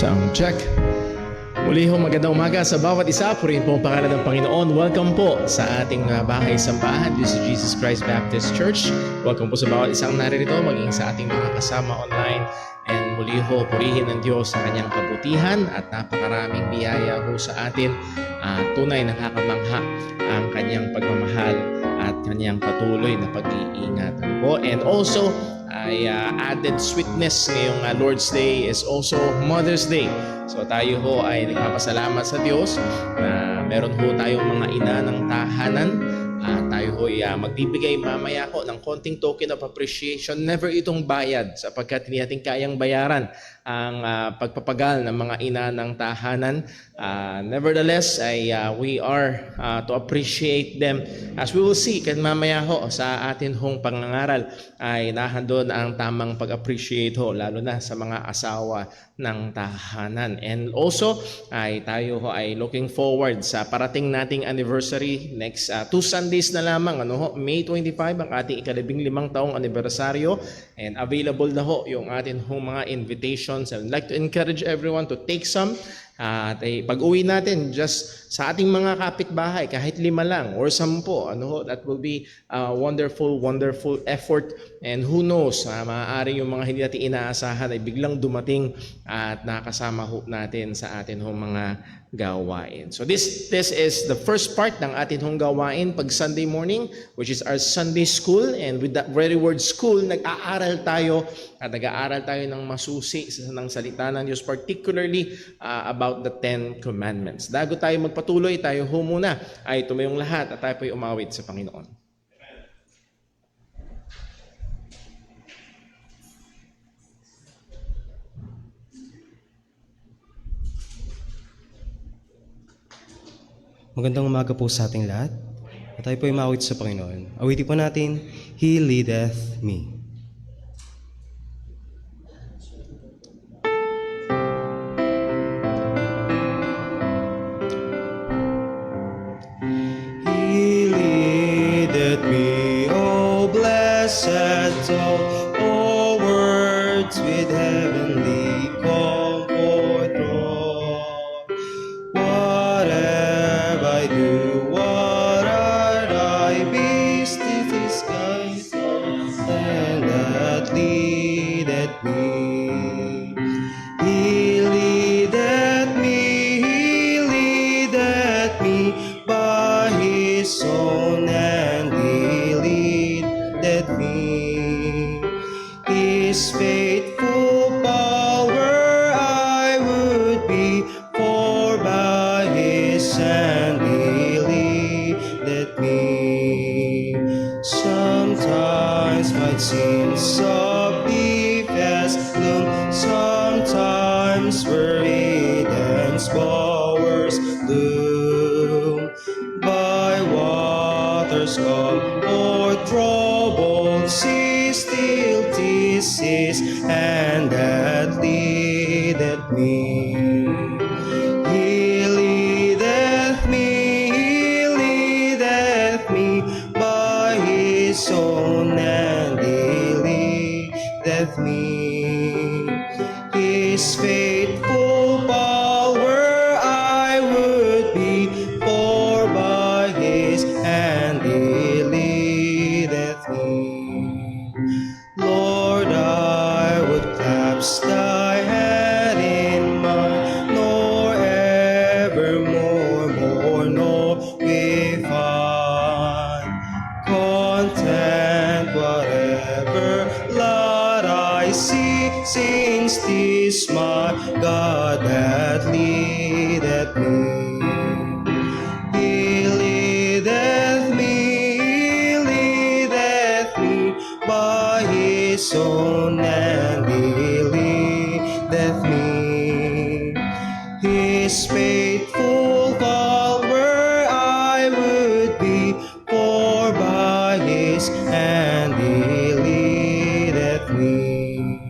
Sound check. Muli ho, magandang umaga sa bawat isa. Purihin po ang pangalan ng Panginoon. Welcome po sa ating bahay sambahan. This is Jesus Christ Baptist Church. Welcome po sa bawat isang naririto, maging sa ating mga kasama online. And muli ho, purihin ng Diyos sa kanyang kabutihan at napakaraming biyaya ho sa atin. Tunay nakakamangha ang kanyang pagmamahal at kanyang patuloy na pag-iingatan po. And also, added sweetness ngayong Lord's Day is also Mother's Day. So tayo ho ay nagpapasalamat sa Diyos na meron ho tayong mga ina ng tahanan. Tayo ho ay magbibigay mamaya ko ng konting token of appreciation. Never itong bayad sapagkat hindi natin kayang bayaran ang pagpapagal ng mga ina ng tahanan. Nevertheless, we are to appreciate them. As we will see, mamaya ho sa atin hong pangangaral ay nahandon ang tamang pag-appreciate ho, lalo na sa mga asawa ng tahanan. And also, tayo ho ay looking forward sa parating nating anniversary next 2 Sundays na lamang. May 25 ang ating ika-15 taong anibersaryo, and available na ho yung atin hong mga invitations. I would like to encourage everyone to take some. Pag-uwi natin, just sa ating mga kapitbahay, kahit 5 lang or 10, that will be a wonderful effort. And who knows, maaaring yung mga hindi natin inaasahan ay biglang dumating at nakasama ho natin sa atin hong mga gawain. So this is the first part ng atin hong gawain pag Sunday morning, which is our Sunday school. And with that very word school, nag-aaral tayo ng masusi ng salita ng Diyos, particularly about the 10 Commandments. Bago tayo magpatuloy, tayo ho muna ay tumayong lahat at tayo po'y umawit sa Panginoon. Magandang umaga po sa ating lahat. At tayo po ay maawit sa Panginoon. Awitin po natin, He leadeth me. He leadeth me, O blessed soul, O words with heavenly comfort draw. Whatever I do, what I beast is His guidance, and that leadeth me. He leadeth me by His own hand, He leadeth me. His faithful power I would be, for by His hand He leadeth me. Sometimes my sins of deepest gloom, sometimes where Eden's bowers bloom. By waters calm or troubled seas, still 'tis His hand that leadeth me. He leadeth me by His own hand, He leadeth me. His faithful power I would be, for by His hand He leadeth me. Lord, I would clasp Thy hand in mine, nor evermore mourn nor be find. Content whatever lot I see, since 'tis my God that leadeth me. He leadeth me by His own hand, He leadeth me. His faithful follower I would be, for by His hand He leadeth me.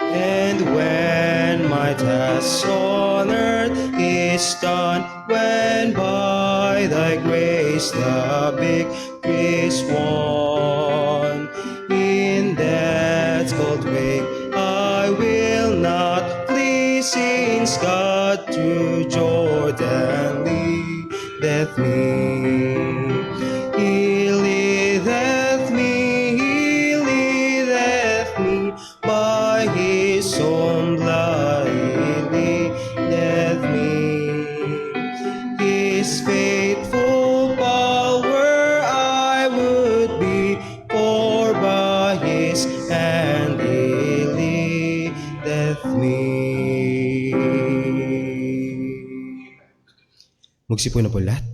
And when my task on earth is done, when by Thy grace the victory's won, in that cold way I will not flee, brings God to Jordan leadeth me. He leadeth me by his own blood. He leadeth me. His faithful power I would be, for by his hand he leadeth me. Magsipo na po lahat.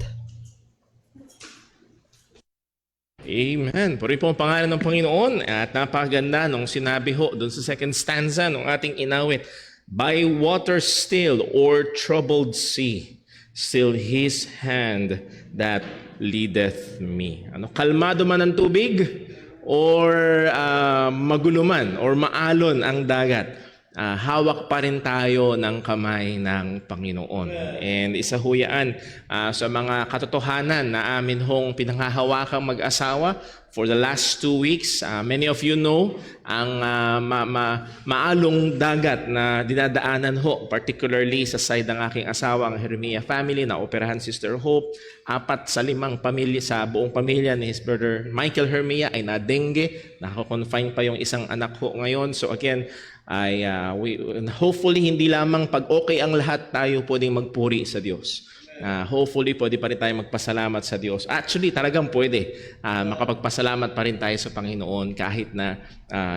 Amen. Puri po ang pangalan ng Panginoon at napakaganda nung sinabi ho doon sa second stanza ng ating inawit. By water still or troubled sea, still His hand that leadeth me. Ano, kalmado man ang tubig or magulo man or maalon ang dagat, hawak pa rin tayo ng kamay ng Panginoon. And isa ho yan sa mga katotohanan na amin hong pinanghahawakang mag-asawa for the last 2 weeks. Many of you know ang maalong dagat na dinadaanan ho, particularly sa side ng aking asawa, ang Jeremia family, na operahan Sister Hope. 4 sa 5 pamilya, sa buong pamilya ni his brother Michael Jeremia ay na-dengue. Nakakonfine pa yung isang anak ho ngayon. So again, hopefully hindi lamang pag okay ang lahat tayo pwedeng magpuri sa Diyos. Hopefully pwede pa rin tayo magpasalamat sa Diyos. Actually talagang pwede makapagpasalamat pa rin tayo sa Panginoon kahit na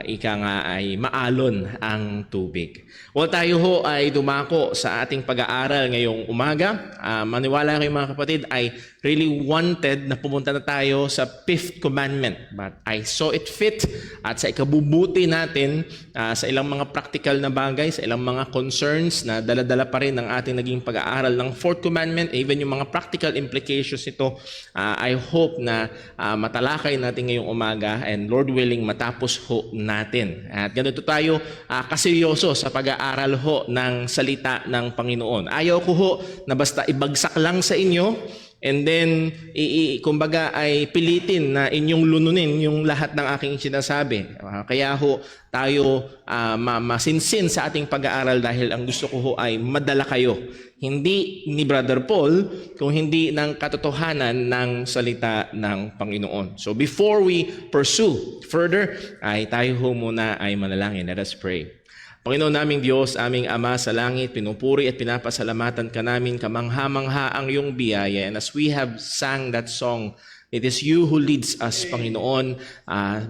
ika nga ay maalon ang tubig. Well, tayo ho ay dumako sa ating pag-aaral ngayong umaga. Maniwala kayo mga kapatid, I really wanted na pumunta na tayo sa 5th commandment. But I saw it fit at sa ikabubuti natin sa ilang mga practical na bagay, sa ilang mga concerns na dala-dala pa rin ng ating naging pag-aaral ng 4th commandment, even yung mga practical implications nito, I hope na matalakay natin ngayong umaga and Lord willing matapos ho natin. At ganito tayo kaseryoso sa pag-aaral ho ng salita ng Panginoon. Ayaw ko ho na basta ibagsak lang sa inyo and then kumbaga ay pilitin na inyong lununin yung lahat ng aking sinasabi. Kaya ho tayo masinsin sa ating pag-aaral dahil ang gusto ko ho ay madala kayo. Hindi ni Brother Paul, kung hindi ng katotohanan ng salita ng Panginoon. So before we pursue further, ay tayo ho muna ay manalangin. Let us pray. Panginoon naming Diyos, aming Ama sa langit, pinupuri at pinapasalamatan ka namin, kamangha-mangha ang iyong biyaya. And as we have sang that song, it is you who leads us, Panginoon.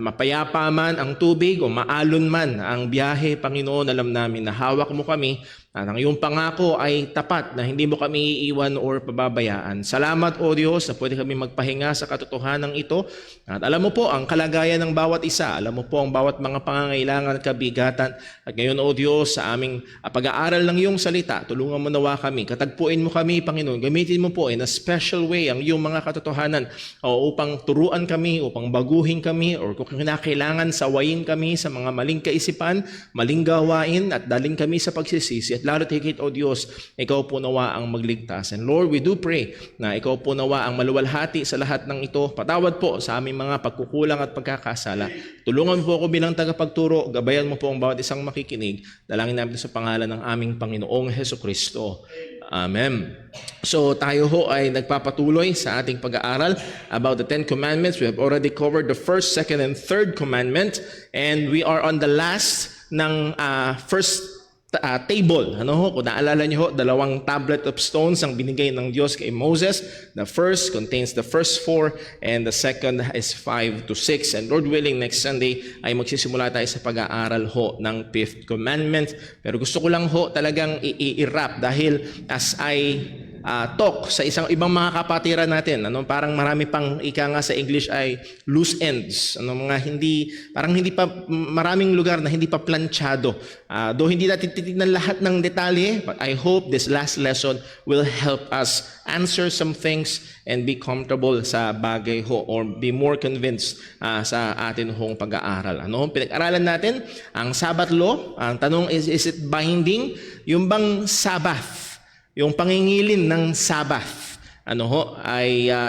Mapayapa man ang tubig o maalon man ang biyahe, Panginoon, alam namin na hawak mo kami at ang iyong pangako ay tapat na hindi mo kami iiwan or pababayaan. Salamat, O Diyos, na pwede kami magpahinga sa katotohanan ito. At alam mo po ang kalagayan ng bawat isa. Alam mo po ang bawat mga pangangailangan at kabigatan. At ngayon, O Diyos, sa aming pag-aaral ng iyong salita, tulungan mo nawa kami. Katagpuin mo kami, Panginoon. Gamitin mo po in a special way ang iyong mga katotohanan upang turuan kami, upang baguhin kami, or kung kinakailangan sawayin kami sa mga maling kaisipan, maling gawain, at daling kami sa pagsisisi. At lalo't higit, O Diyos, ikaw po nawa ang magligtas. And Lord, we do pray na ikaw po nawa ang maluwalhati sa lahat ng ito. Patawad po sa aming mga pagkukulang at pagkakasala. Tulungan mo po ako bilang tagapagturo. Gabayan mo po ang bawat isang makikinig. Dalangin namin sa pangalan ng aming Panginoong Hesukristo. Amen. So tayo ho ay nagpapatuloy sa ating pag-aaral about the 10 Commandments. We have already covered the first, second, and third commandment. And we are on the last ng first table. Ano ho? Kung naalala niyo ho, 2 tablet of stones ang binigay ng Diyos kay Moses. The first contains the first 4 and the second is 5 to 6. And Lord willing, next Sunday ay magsisimula tayo sa pag-aaral ho ng 5th commandment. Pero gusto ko lang ho talagang i-wrap dahil as I talk sa ibang mga kapatiran natin, parang marami pang ika nga sa English ay loose ends, mga parang hindi pa, maraming lugar na hindi pa planchado. Though hindi natin titignan lahat ng detalye, but I hope this last lesson will help us answer some things and be comfortable sa bagay ho or be more convinced sa atin hong pag-aaral. Pinag-aralan natin ang Sabbath law. Ang tanong is it binding? Yung bang Sabbath, yung pangingilin ng Sabbath,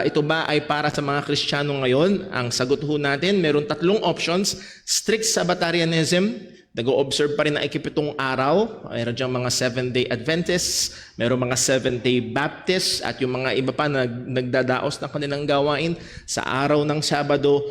ito ba ay para sa mga Kristiyano ngayon? Ang sagot ho natin, meron 3 options: strict Sabbatarianism, Nag-o-observe pa rin ng ikapitong araw. Mayroon diyang mga 7-day Adventists, mayroon mga 7-day Baptists, at yung mga iba pa na nagdadaos ng kanilang gawain sa araw ng Sabado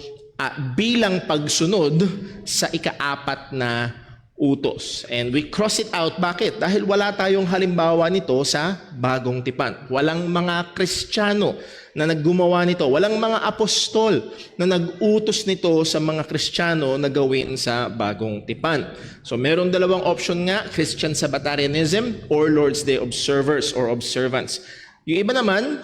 bilang pagsunod sa ika-4 na utos. And we cross it out. Bakit? Dahil wala tayong halimbawa nito sa Bagong Tipan. Walang mga Kristiyano na naggumawa nito. Walang mga apostol na nag-utos nito sa mga Kristiyano na gawin sa Bagong Tipan. So meron dalawang option nga, Christian Sabbatarianism or Lord's Day observers or observants. Yung iba naman,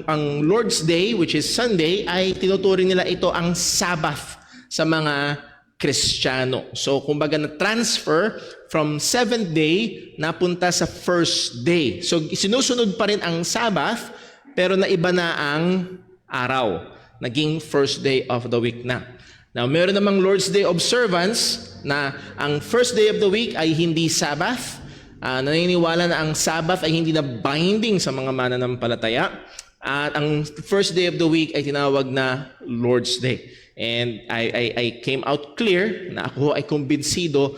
ang Lord's Day, which is Sunday, ay tinuturing nila ito ang Sabbath sa mga Kristiyano. So, kumbaga na-transfer from 7th day, napunta sa 1st day. So, sinusunod pa rin ang Sabbath, pero naiba na ang araw. Naging 1st day of the week na. Now, meron namang Lord's Day observance na ang 1st day of the week ay hindi Sabbath. Naniniwala na ang Sabbath ay hindi na binding sa mga mananampalataya. At ang 1st day of the week ay tinawag na Lord's Day. And I came out clear na ako ay kumbinsido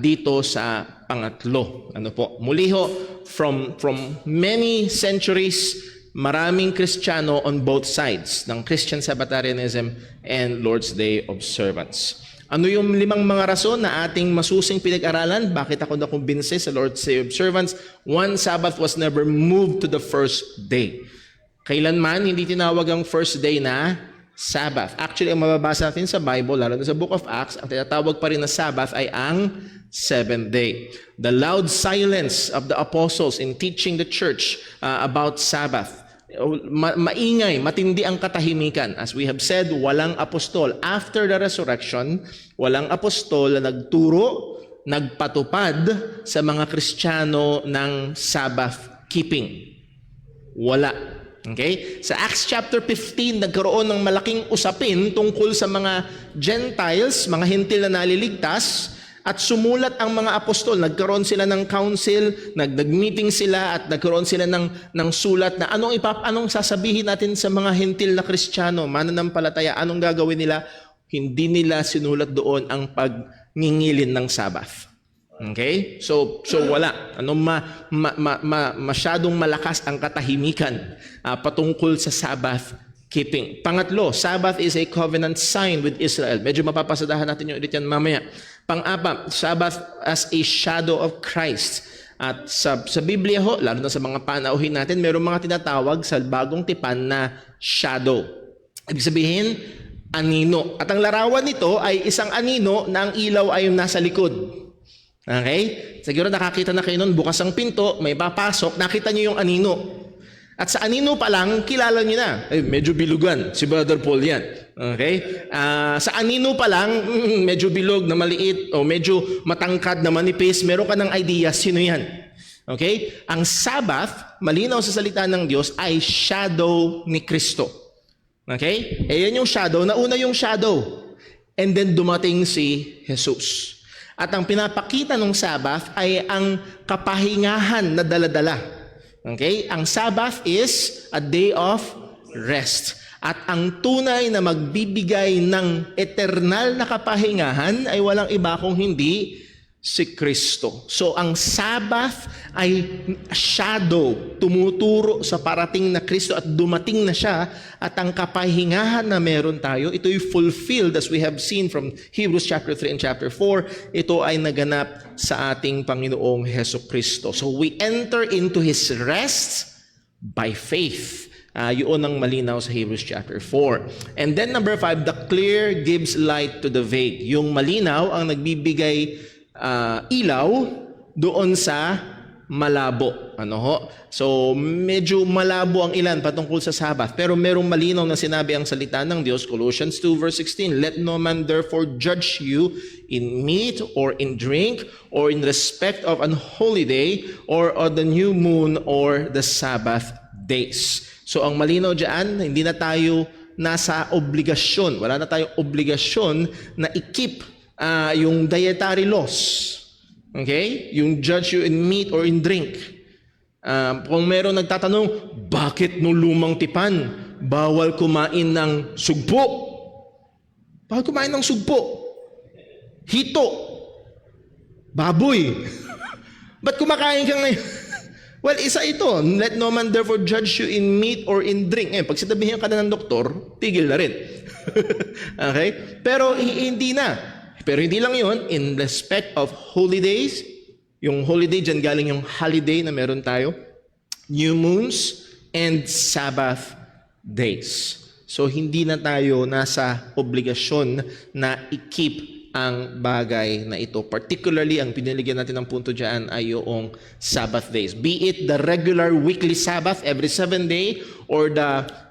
dito sa pangatlo. Ano po? Muli ho, from many centuries, maraming Kristiyano on both sides ng Christian Sabbatarianism and Lord's Day observance. Ano yung 5 mga rason na ating masusing pinag-aralan? Bakit ako nakumbinsi sa Lord's Day observance? One, Sabbath was never moved to the 1st day. Kailanman hindi tinawag ang 1st day na Sabbath. Actually, ang mababasa natin sa Bible, lalo na sa Book of Acts, ang tinatawag pa rin na Sabbath ay ang 7th day. The loud silence of the apostles in teaching the church about Sabbath. Maingay, matindi ang katahimikan. As we have said, walang apostol. After the resurrection, walang apostol na nagturo, nagpatupad sa mga Kristiyano ng Sabbath keeping. Wala. Okay? Sa Acts chapter 15, nagkaroon ng malaking usapin tungkol sa mga Gentiles, mga hintil na naliligtas, at sumulat ang mga apostol. Nagkaroon sila ng council, nag-meeting sila, at nagkaroon sila ng sulat na anong sasabihin natin sa mga hintil na Kristiyano, mananampalataya, anong gagawin nila? Hindi nila sinulat doon ang pagngingilin ng Sabbath. Okay? So wala. Masyadong malakas ang katahimikan patungkol sa Sabbath keeping. Pangatlo, Sabbath is a covenant sign with Israel. Medyo mapapasadahan natin yung ulit yan mamaya. Pang-apat, Sabbath as a shadow of Christ. At sa Biblia ho, lalo na sa mga panauhin natin, mayroong mga tinatawag sa Bagong Tipan na shadow. Ibig sabihin, anino. At ang larawan nito ay isang anino na ang ilaw ay nasa likod. Okay? Siguro nakakita na kayo nun, bukas ang pinto, may papasok, nakita niyo yung anino. At sa anino pa lang, kilala niyo na. Medyo bilugan, si Brother Paul yan. Okay? Sa anino pa lang, medyo bilog na maliit, o medyo matangkad na manipis, meron ka ng idea, sino yan? Okay? Ang Sabbath, malinaw sa salita ng Diyos, ay shadow ni Kristo. Okay? Yan yung shadow, nauna yung shadow. And then dumating si Jesus. At ang pinapakita ng Sabbath ay ang kapahingahan na daladala. Okay? Ang Sabbath is a day of rest. At ang tunay na magbibigay ng eternal na kapahingahan ay walang iba kung hindi si Kristo. So ang Sabbath ay shadow, tumuturo sa parating na Kristo at dumating na siya, at ang kapahingahan na meron tayo, ito'y fulfilled as we have seen from Hebrews chapter 3 and chapter 4. Ito ay naganap sa ating Panginoong Hesus Kristo. So we enter into His rest by faith. Yun ang malinaw sa Hebrews chapter 4. And then number 5, the clear gives light to the vague. Yung malinaw ang nagbibigay ilaw doon sa malabo. So, medyo malabo ang ilan patungkol sa Sabbath. Pero merong malinaw na sinabi ang salita ng Diyos, Colossians 2 verse 16, let no man therefore judge you in meat or in drink or in respect of an holy day or of the new moon or the Sabbath days. So, ang malinaw dyan, hindi na tayo nasa obligasyon. Wala na tayong obligasyon na i-keep yung dietary laws. Okay? Yung judge you in meat or in drink. Kung meron nagtatanong, bakit nung lumang tipan bawal kumain ng sugpo? Bawal kumain ng sugpo. Hito. Baboy. Ba't kumakain ka ngayon? Well, isa ito. Let no man therefore judge you in meat or in drink. Pag sinabihan ka na ng doktor, tigil na rin. Okay? Pero hindi na. Pero hindi lang yun. In respect of holy days, yung holiday, dyan galing yung holiday na meron tayo, new moons, and Sabbath days. So, hindi na tayo nasa obligasyon na i-keep ang bagay na ito. Particularly, ang piniligyan natin ng punto dyan ay yung Sabbath days. Be it the regular weekly Sabbath every 7 day or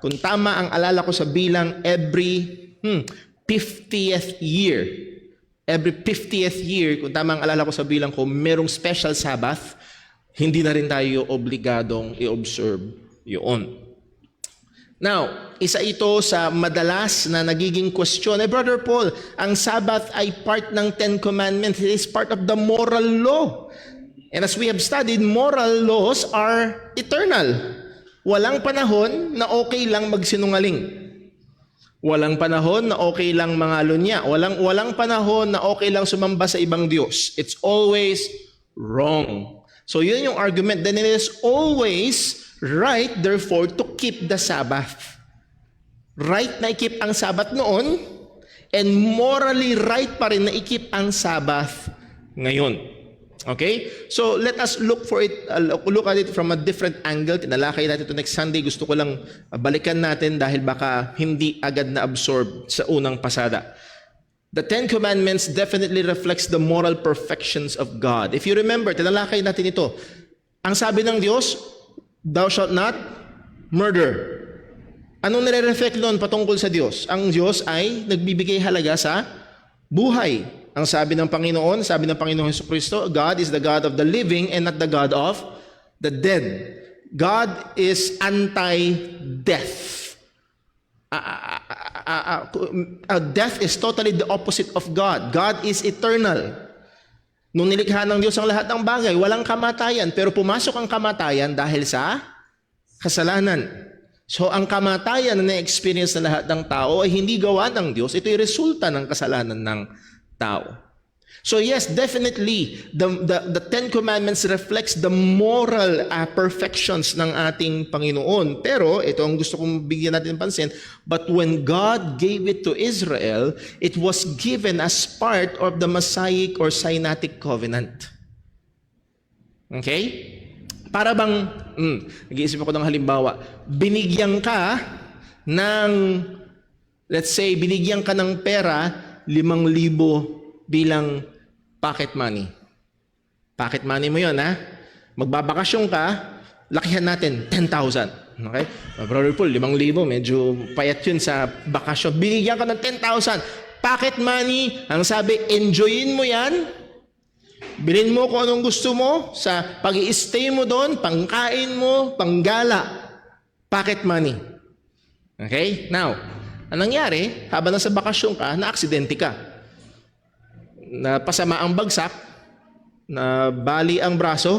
kung tama ang alala ko sa bilang, every 50th year. Every 50th year, kung tama ang alala ko sa bilang ko, merong special Sabbath, hindi na rin tayo obligadong i-observe yun. Now, isa ito sa madalas na nagiging question. Brother Paul, ang Sabbath ay part ng Ten Commandments. It is part of the moral law. And as we have studied, moral laws are eternal. Walang panahon na okay lang magsinungaling. Walang panahon na okay lang mangalunya. Walang panahon na okay lang sumamba sa ibang Diyos. It's always wrong. So yun yung argument. Then it is always right, therefore, to keep the Sabbath. Right na i-keep ang Sabbath noon, and morally right pa rin na i-keep ang Sabbath ngayon. Okay? So, let us look at it from a different angle. Tinalakay natin ito next Sunday. Gusto ko lang balikan natin dahil baka hindi agad na absorb sa unang pasada. The Ten Commandments definitely reflects the moral perfections of God. If you remember, tinalakay natin ito. Ang sabi ng Diyos, thou shalt not murder. Anong nire-reflect doon patungkol sa Diyos? Ang Diyos ay nagbibigay halaga sa buhay. Ang sabi ng Panginoon, sabi ng Panginoong Jesucristo, God is the God of the living and not the God of the dead. God is anti-death. Death is totally the opposite of God. God is eternal. Nung nilikha ng Diyos ang lahat ng bagay, walang kamatayan, pero pumasok ang kamatayan dahil sa kasalanan. So ang kamatayan na na-experience ng lahat ng tao ay hindi gawa ng Diyos, ito'y resulta ng kasalanan ng tao. So yes, definitely, the Ten Commandments reflects the moral perfections ng ating Panginoon. Pero, ito ang gusto kong bigyan natin pansin, but when God gave it to Israel, it was given as part of the Messianic or Sinaitic covenant. Okay? Para bang, nag-iisip ako ng halimbawa, binigyan ka ng, let's say, binigyan ka ng pera, 5,000 bilang pocket money. Pocket money mo yun, ha? Magbabakasyon ka, lakihan natin, 10,000. Okay? Brother Paul, 5,000, medyo payat yun sa bakasyon. Binigyan ka ng 10,000. Pocket money, ang sabi, enjoyin mo yan. Bilhin mo kung anong gusto mo sa pag-i-stay mo doon, pangkain mo, panggala. Pocket money. Okay? Now, anong nangyari, habang nasa bakasyon ka, na-aksidente ka. Napasama ang bagsak, na bali ang braso.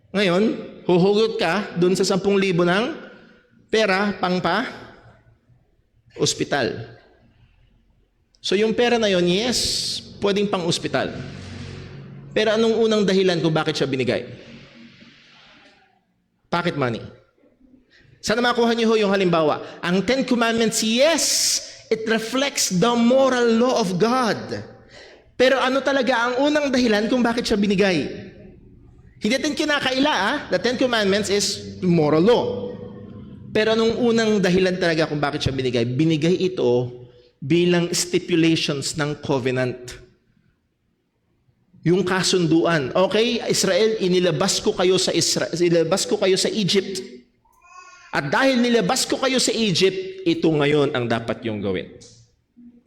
Ngayon, huhugot ka dun sa 10,000 ng pera ospital. So yung pera na yon, yes, pwedeng pang ospital. Pero anong unang dahilan kung bakit siya binigay? Pocket money. Sana makuha niyo ho yung halimbawa. Ang Ten Commandments, yes, it reflects the moral law of God. Pero ano talaga ang unang dahilan kung bakit siya binigay? Hindi natin kinakaila, The Ten Commandments is moral law. Pero anong unang dahilan talaga kung bakit siya binigay? Binigay ito bilang stipulations ng covenant. Yung kasunduan. Okay, Israel, inilabas ko kayo sa Egypt. At dahil nilabas ko kayo sa Egypt, ito ngayon ang dapat yung gawin.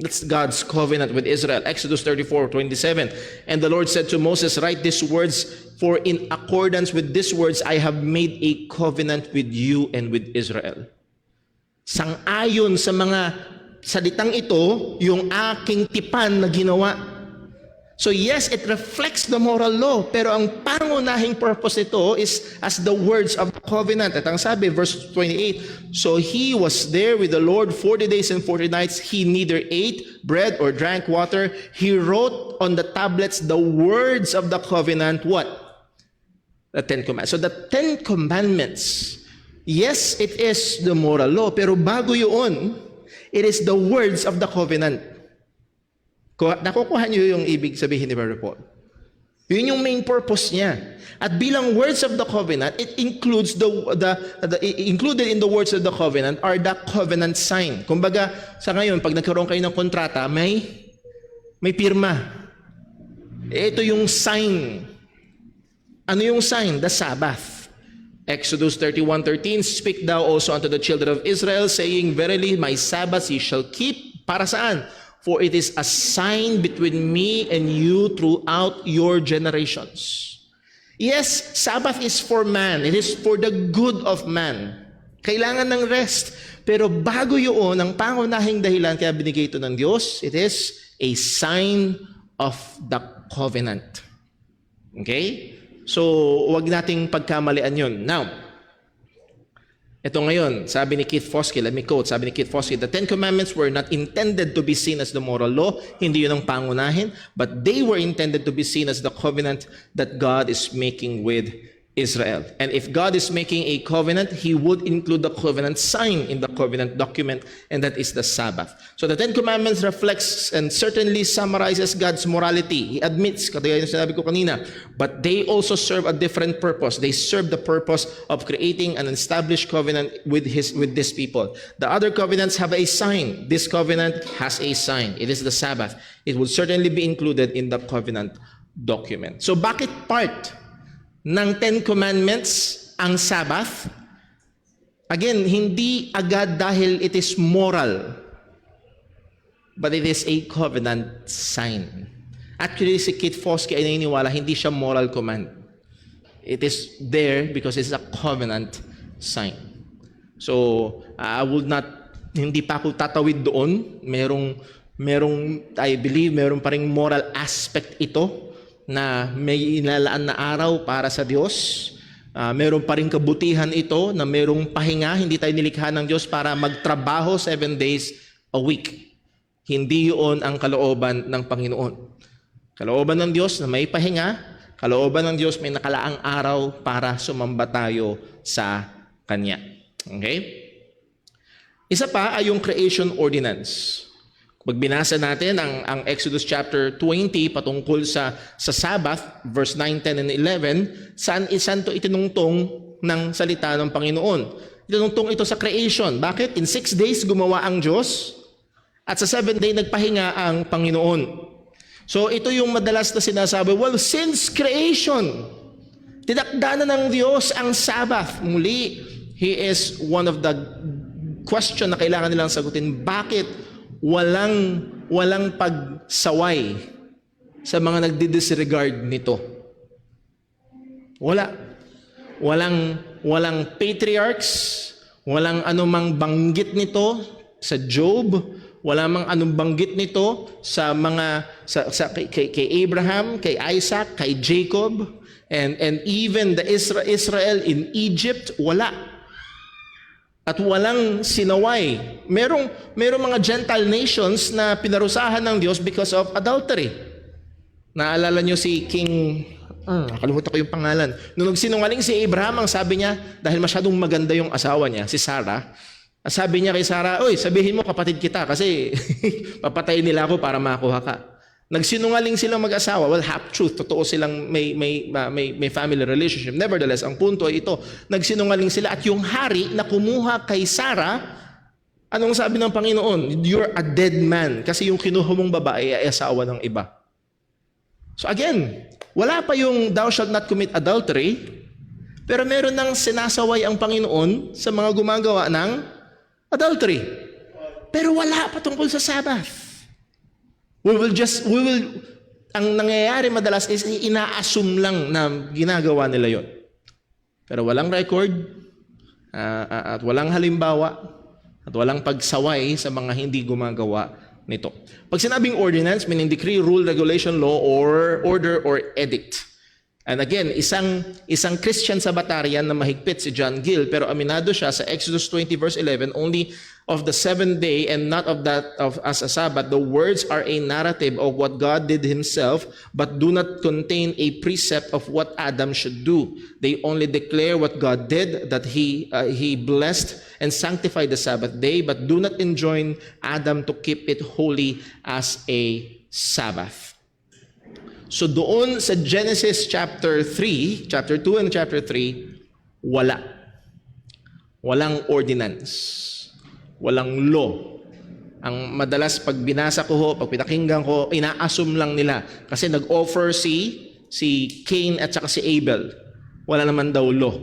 That's God's covenant with Israel. Exodus 34:27. And the Lord said to Moses, write these words, for in accordance with these words, I have made a covenant with you and with Israel. Sang-ayon sa mga salitang ito, yung aking tipan na ginawa. So yes, it reflects the moral law, pero ang pangunahing purpose nito is as the words of the covenant. At ang sabi, verse 28, so he was there with the Lord 40 days and 40 nights. He neither ate bread or drank water. He wrote on the tablets the words of the covenant. What? The Ten Commandments. So the Ten Commandments, yes, it is the moral law, pero bago yun, it is the words of the covenant. Nakukuha niyo yung ibig sabihin ni Brother Paul. Yun yung main purpose niya. At bilang words of the covenant, it includes included in the words of the covenant are the covenant sign. Kumbaga, sa ngayon, pag nagkaroon kayo ng kontrata, may pirma. Ito yung sign. Ano yung sign? The Sabbath. Exodus 31:13, speak thou also unto the children of Israel, saying, verily my Sabbaths ye shall keep. Para saan? For it is a sign between me and you throughout your generations. Yes, Sabbath is for man. It is for the good of man. Kailangan ng rest. Pero bago yun, ang pangunahing dahilan kaya binigay ito ng Diyos, it is a sign of the covenant. Okay? So, wag nating pagkamalian yun. Now, ito ngayon, sabi ni Keith Foskey, let me quote, sabi ni Keith Foskey, the Ten Commandments were not intended to be seen as the moral law, hindi yun ang pangunahin, but they were intended to be seen as the covenant that God is making with Israel. And if God is making a covenant, He would include the covenant sign in the covenant document, and that is the Sabbath. So the Ten Commandments reflects and certainly summarizes God's morality. He admits, kaya yung sinabi ko kanina, but they also serve a different purpose. They serve the purpose of creating an established covenant with these people. The other covenants have a sign. This covenant has a sign. It is the Sabbath. It will certainly be included in the covenant document. So bakit part ng Ten Commandments ang Sabbath? Again, hindi agad dahil it is moral, but it is a covenant sign. Actually, si Keith Foskey ay naniniwala, hindi siya moral command. It is there because it's a covenant sign. So, I would not, hindi pa ako tatawid doon. Merong, I believe, merong pa ring moral aspect ito, na may inalaan na araw para sa Diyos. Meron pa rin kabutihan ito na merong pahinga. Hindi tayo nilikha ng Diyos para magtrabaho 7 days a week. Hindi yun ang kalooban ng Panginoon. Kalooban ng Diyos na may pahinga. Kalooban ng Diyos may nakalaang araw para sumamba tayo sa Kanya. Okay? Isa pa ay yung creation ordinance. Pag binasa natin ang Exodus chapter 20 patungkol sa Sabbath, verse 9, 10, and 11, saan to itinungtong ng salita ng Panginoon? Itinungtong ito sa creation. Bakit? In 6 days gumawa ang Diyos, at sa 7th day nagpahinga ang Panginoon. So ito yung madalas na sinasabi, well, since creation, tinakda na ng Diyos ang Sabbath. Muli, He is one of the question na kailangan nilang sagutin. Bakit walang pagsaway sa mga nagdi-disregard nito? Walang patriarchs, walang anumang banggit nito sa Job, wala mang anong banggit nito sa mga kay Abraham, kay Isaac, kay Jacob, and even the Israel in Egypt, wala. At walang sinaway. Merong mga Gentile nations na pinarusahan ng Diyos because of adultery. Naalala nyo si King, nakalimutan ko yung pangalan. Nung nagsinungaling si Abraham, ang sabi niya, dahil masyadong maganda yung asawa niya, si Sarah, sabi niya kay Sarah, oy, sabihin mo kapatid kita kasi papatayin nila ako para makuha ka. Nagsinungaling silang mag-asawa. Well, half-truth. Totoo silang may family relationship. Nevertheless, ang punto ay ito. Nagsinungaling sila at yung hari na kumuha kay Sarah, anong sabi ng Panginoon? You're a dead man. Kasi yung kinuha mong babae ay asawa ng iba. So again, wala pa yung thou shalt not commit adultery, pero meron nang sinasaway ang Panginoon sa mga gumagawa ng adultery. Pero wala pa tungkol sa Sabbath. Ang nangyayari madalas is ina-assume lang na ginagawa nila yon. Pero walang record, at walang halimbawa, at walang pagsaway sa mga hindi gumagawa nito. Pag sinabing ordinance, meaning decree, rule, regulation, law, or order, or edict. And again, isang Christian Sabbatarian na mahigpit si John Gill, pero aminado siya sa Exodus 20 verse 11, only of the seventh day and not of that of as a Sabbath. The words are a narrative of what God did himself, but do not contain a precept of what Adam should do. They only declare what God did, that he blessed and sanctified the Sabbath day, but do not enjoin Adam to keep it holy as a Sabbath. So doon sa Genesis chapter 2 and chapter 3, walang ordinance, walang law. Ang madalas pag binasa ko, pag pinakinggan ko, ina-assume lang nila. Kasi nag-offer si Cain at saka si Abel. Wala naman daw law.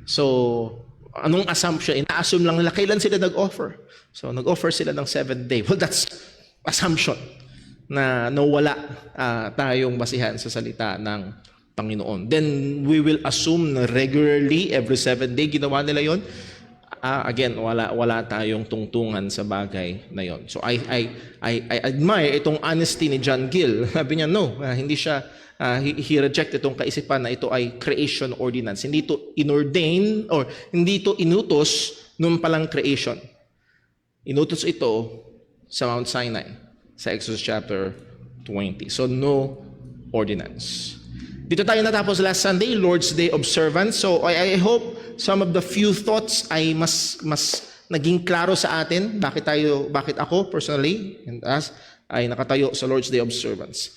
So, anong assumption? Ina-assume lang nila. Kailan sila nag-offer? So, nag-offer sila ng 7th day. Well, that's assumption na wala tayong basihan sa salita ng Panginoon. Then, we will assume na regularly, every 7th day, ginawa nila yon. Again, wala tayong tungtungan sa bagay na yon. So, I admire itong honesty ni John Gill. Sabi niya, no, hindi siya, he rejected itong kaisipan na ito ay creation ordinance. Hindi ito inordain or hindi ito inutos nung palang creation. Inutos ito sa Mount Sinai, sa Exodus chapter 20. So, no ordinance. Dito tayo natapos last Sunday, Lord's Day observance. So, I hope some of the few thoughts ay mas naging klaro sa atin. Bakit ako personally and us ay nakatayo sa Lord's Day observance.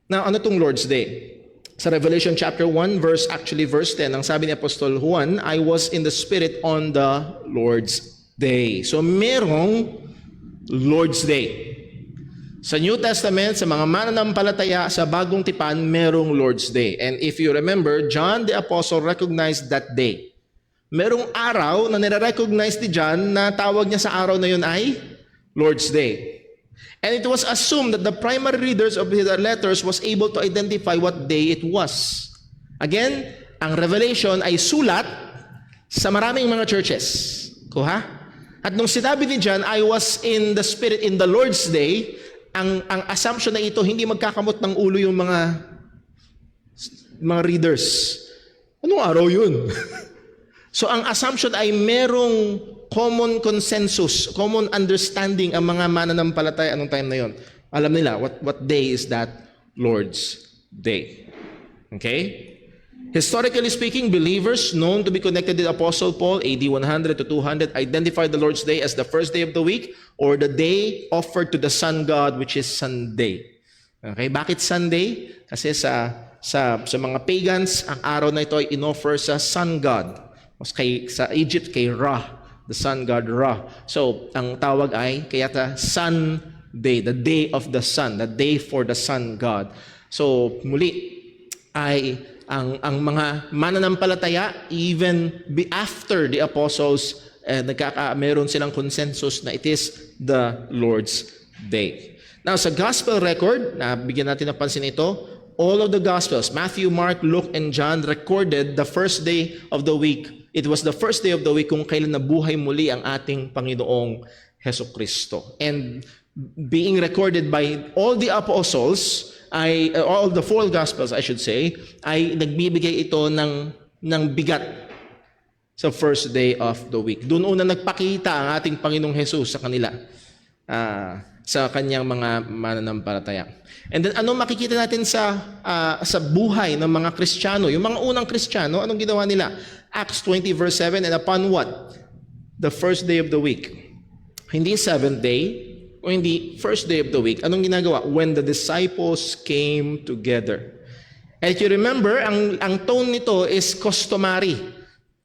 Now, ano tong Lord's Day? Sa Revelation chapter 1, verse 10, ang sabi ni Apostol Juan, I was in the Spirit on the Lord's Day. So, merong Lord's Day. Sa New Testament, sa mga mananampalataya, sa Bagong Tipan, merong Lord's Day. And if you remember, John the Apostle recognized that day. Merong araw na nire-recognize ni John na tawag niya sa araw na yun ay Lord's Day. And it was assumed that the primary readers of his letters was able to identify what day it was. Again, ang Revelation ay sulat sa maraming mga churches. Kuha? At nung sinabi ni John, I was in the Spirit in the Lord's Day, ang assumption na ito, hindi magkakamot ng ulo yung mga readers. Anong araw yun? So ang assumption ay merong common consensus, common understanding ang mga mananampalataya anong time na yon. Alam nila what day is that Lord's Day. Okay? Historically speaking, believers known to be connected with Apostle Paul, AD 100 to 200, identified the Lord's Day as the first day of the week or the day offered to the sun god, which is Sunday. Okay, bakit Sunday? Kasi sa mga pagans, ang araw na ito ay inoffer sa sun god. Sa Egypt, kay Ra, the sun god Ra. So, ang tawag ay kaya Sun Day, the day of the sun, the day for the sun god. So, muli ay ang mga mananampalataya, even after the apostles, meron silang consensus na it is the Lord's Day. Now, sa gospel record, bigyan natin ng pansin ito, all of the gospels, Matthew, Mark, Luke, and John recorded the first day of the week. It was the first day of the week kung kailan nabuhay muli ang ating Panginoong Hesukristo. And being recorded by all the apostles, all the four gospels I should say, ay nagbibigay ito ng bigat sa first day of the week. Doon una nagpakita ang ating Panginoong Jesus sa kanila, sa kanyang mga mananampalataya. And then ano makikita natin sa buhay ng mga Kristiyano? Yung mga unang Kristiyano, anong ginawa nila? Acts 20 verse 7, and upon what? The first day of the week. Hindi 7th day, o hindi first day of the week. Anong ginagawa? When the disciples came together. And if you remember, ang tone nito is customary.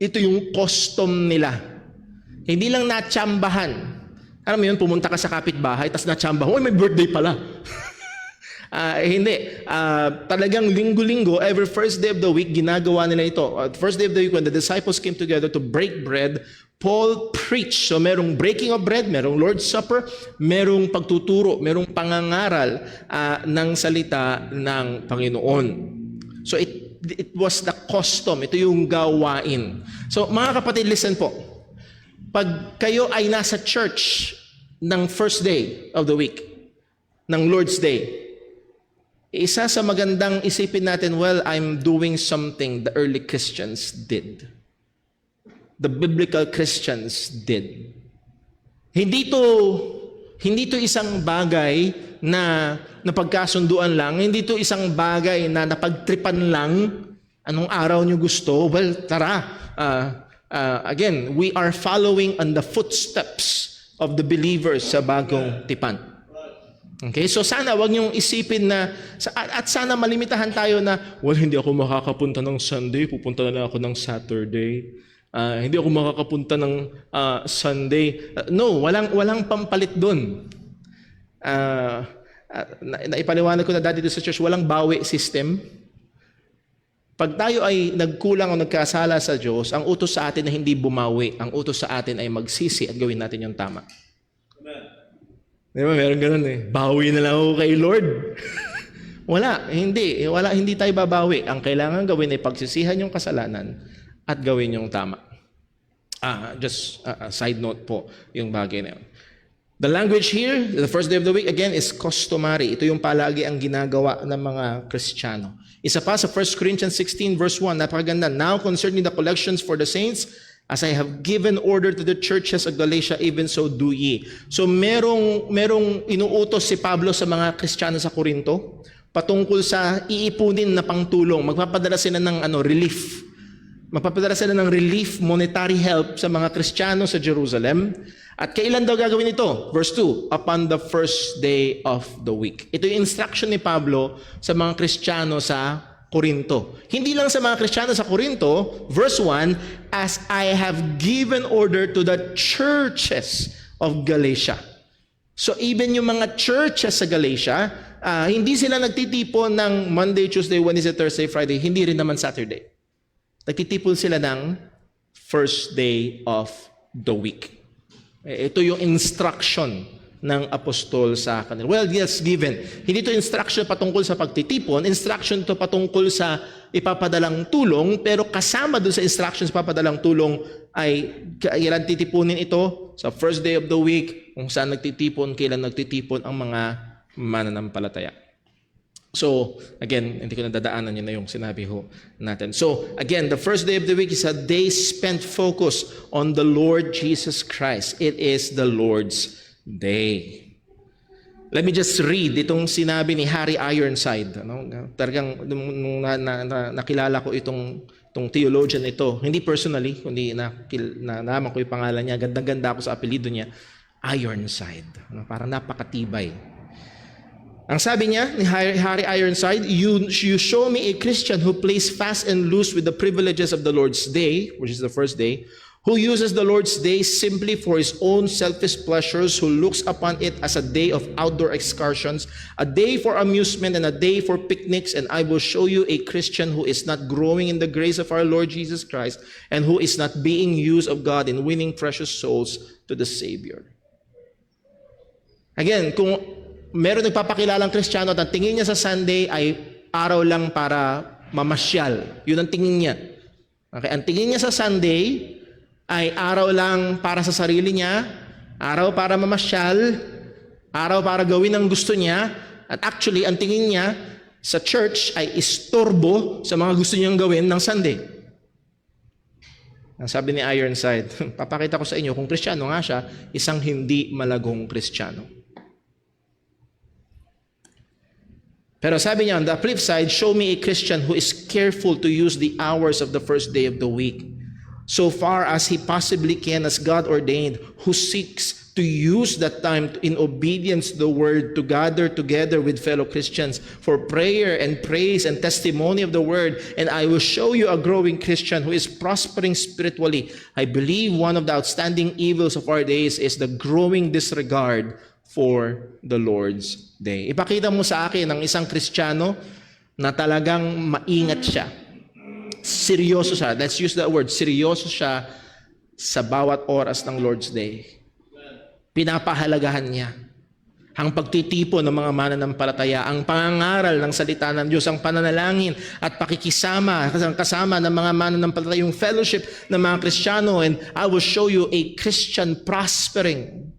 Ito yung custom nila. Hindi lang natsambahan. Alam mo yun, pumunta ka sa kapitbahay, tapos natsambahan, may birthday pala. Hindi. Talagang linggo-linggo, every first day of the week, ginagawa nila ito. First day of the week, when the disciples came together to break bread, Paul preached. So merong breaking of bread, merong Lord's Supper, merong pagtuturo, merong pangangaral ng salita ng Panginoon. So it was the custom. Ito yung gawain. So mga kapatid, listen po. Pag kayo ay nasa church, ng first day of the week, ng Lord's Day, isa sa magandang isipin natin, well, I'm doing something the early Christians did. The biblical Christians did. Hindi to isang bagay na napagkasunduan lang, hindi to isang bagay na napagtripan lang, anong araw nyo gusto, well, tara. Again, we are following on the footsteps of the believers sa bagong tipan. Okay? So sana wag niyong isipin na, at sana malimitahan tayo na, well, hindi ako makakapunta ng Sunday, pupunta na lang ako ng Saturday. Hindi ako makakapunta ng Sunday. No, walang pampalit doon. Naipaliwanag ko na dati doon sa church, walang bawi system. Pag tayo ay nagkulang o nagkasala sa Diyos, ang utos sa atin na hindi bumawi. Ang utos sa atin ay magsisi at gawin natin yung tama. Amen. Di ba? Meron ganun eh. Bawi na lang ako kay Lord. Hindi tayo babawi. Ang kailangan gawin ay pagsisihan yung kasalanan at gawin yung tama. Just a side note po yung bagay na yun. The language here, the first day of the week, again, is customary. Ito yung palagi ang ginagawa ng mga Kristiyano. Isa pa sa 1 Corinthians 16 verse 1, napakaganda. Now concerning the collections for the saints, as I have given order to the churches of Galatia, even so do ye. So merong inuutos si Pablo sa mga Kristiyano sa Korinto patungkol sa iipunin na pangtulong. Magpapadala sila ng relief. Magpapadala sila ng relief, monetary help sa mga Kristiyano sa Jerusalem. At kailan daw gagawin ito? Verse 2, upon the first day of the week. Ito yung instruction ni Pablo sa mga Kristiyano sa Korinto. Hindi lang sa mga Kristiyano sa Korinto, verse 1, as I have given order to the churches of Galatia. So even yung mga churches sa Galatia, hindi sila nagtitipon ng Monday, Tuesday, Wednesday, Thursday, Friday, hindi rin naman Saturday. Nagtitipon sila ng first day of the week. Ito yung instruction ng apostol sa kanila. Well, yes, given. Hindi ito instruction patungkol sa pagtitipon, instruction ito patungkol sa ipapadalang tulong, pero kasama dun sa instruction sa papadalang tulong ay kailan titipunin ito sa first day of the week, kung saan nagtitipon, kailan nagtitipon ang mga mananampalataya. So, again, hindi ko nadadaanan yun na yung sinabi ho natin. So, again, the first day of the week is a day spent focused on the Lord Jesus Christ. It is the Lord's Day. Let me just read itong sinabi ni Harry Ironside. Talagang nung nakilala ko itong theologian ito, hindi personally, kundi nalaman ko yung pangalan niya, ganda-ganda ako sa apelido niya, Ironside. Parang napakatibay. Ang sabi niya ni Harry Ironside, you show me a Christian who plays fast and loose with the privileges of the Lord's Day, which is the first day, who uses the Lord's Day simply for his own selfish pleasures, who looks upon it as a day of outdoor excursions, a day for amusement and a day for picnics, and I will show you a Christian who is not growing in the grace of our Lord Jesus Christ and who is not being used of God in winning precious souls to the Savior. Again, kung meron nagpapakilalang Kristiyano at ang tingin niya sa Sunday ay araw lang para mamasyal. Yun ang tingin niya. Okay? Ang tingin niya sa Sunday ay araw lang para sa sarili niya, araw para mamasyal, araw para gawin ang gusto niya, at actually, ang tingin niya sa church ay istorbo sa mga gusto niyang gawin ng Sunday. Ang sabi ni Ironside, papakita ko sa inyo, kung Kristiyano nga siya, isang hindi malagong Kristiyano. Pero sabi niya, on the flip side, show me a Christian who is careful to use the hours of the first day of the week, so far as he possibly can as God ordained, who seeks to use that time in obedience to the word to gather together with fellow Christians for prayer and praise and testimony of the word. And I will show you a growing Christian who is prospering spiritually. I believe one of the outstanding evils of our days is the growing disregard for the Lord's Day. Ipakita mo sa akin ang isang Kristiyano na talagang maingat siya. Seryoso siya. Let's use that word. Seryoso siya sa bawat oras ng Lord's Day. Pinapahalagahan niya ang pagtitipon ng mga mananampalataya, ang pangangaral ng salita ng Diyos, ang pananalangin at pakikisama kasama ng mga mananampalataya, yung fellowship ng mga Kristiyano, and I will show you a Christian prospering.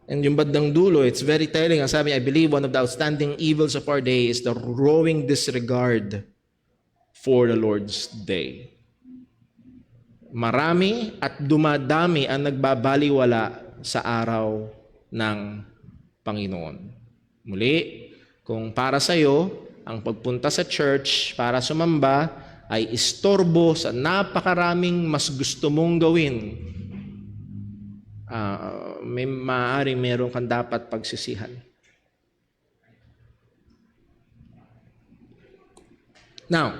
And yung bandang dulo, it's very telling. Ang sabi, I believe one of the outstanding evils of our day is the growing disregard for the Lord's Day. Marami at dumadami ang nagbabaliwala sa araw ng Panginoon. Muli, kung para sa iyo, ang pagpunta sa church para sumamba ay istorbo sa napakaraming mas gusto mong gawin, maaaring meron kang dapat pagsisihan. Now,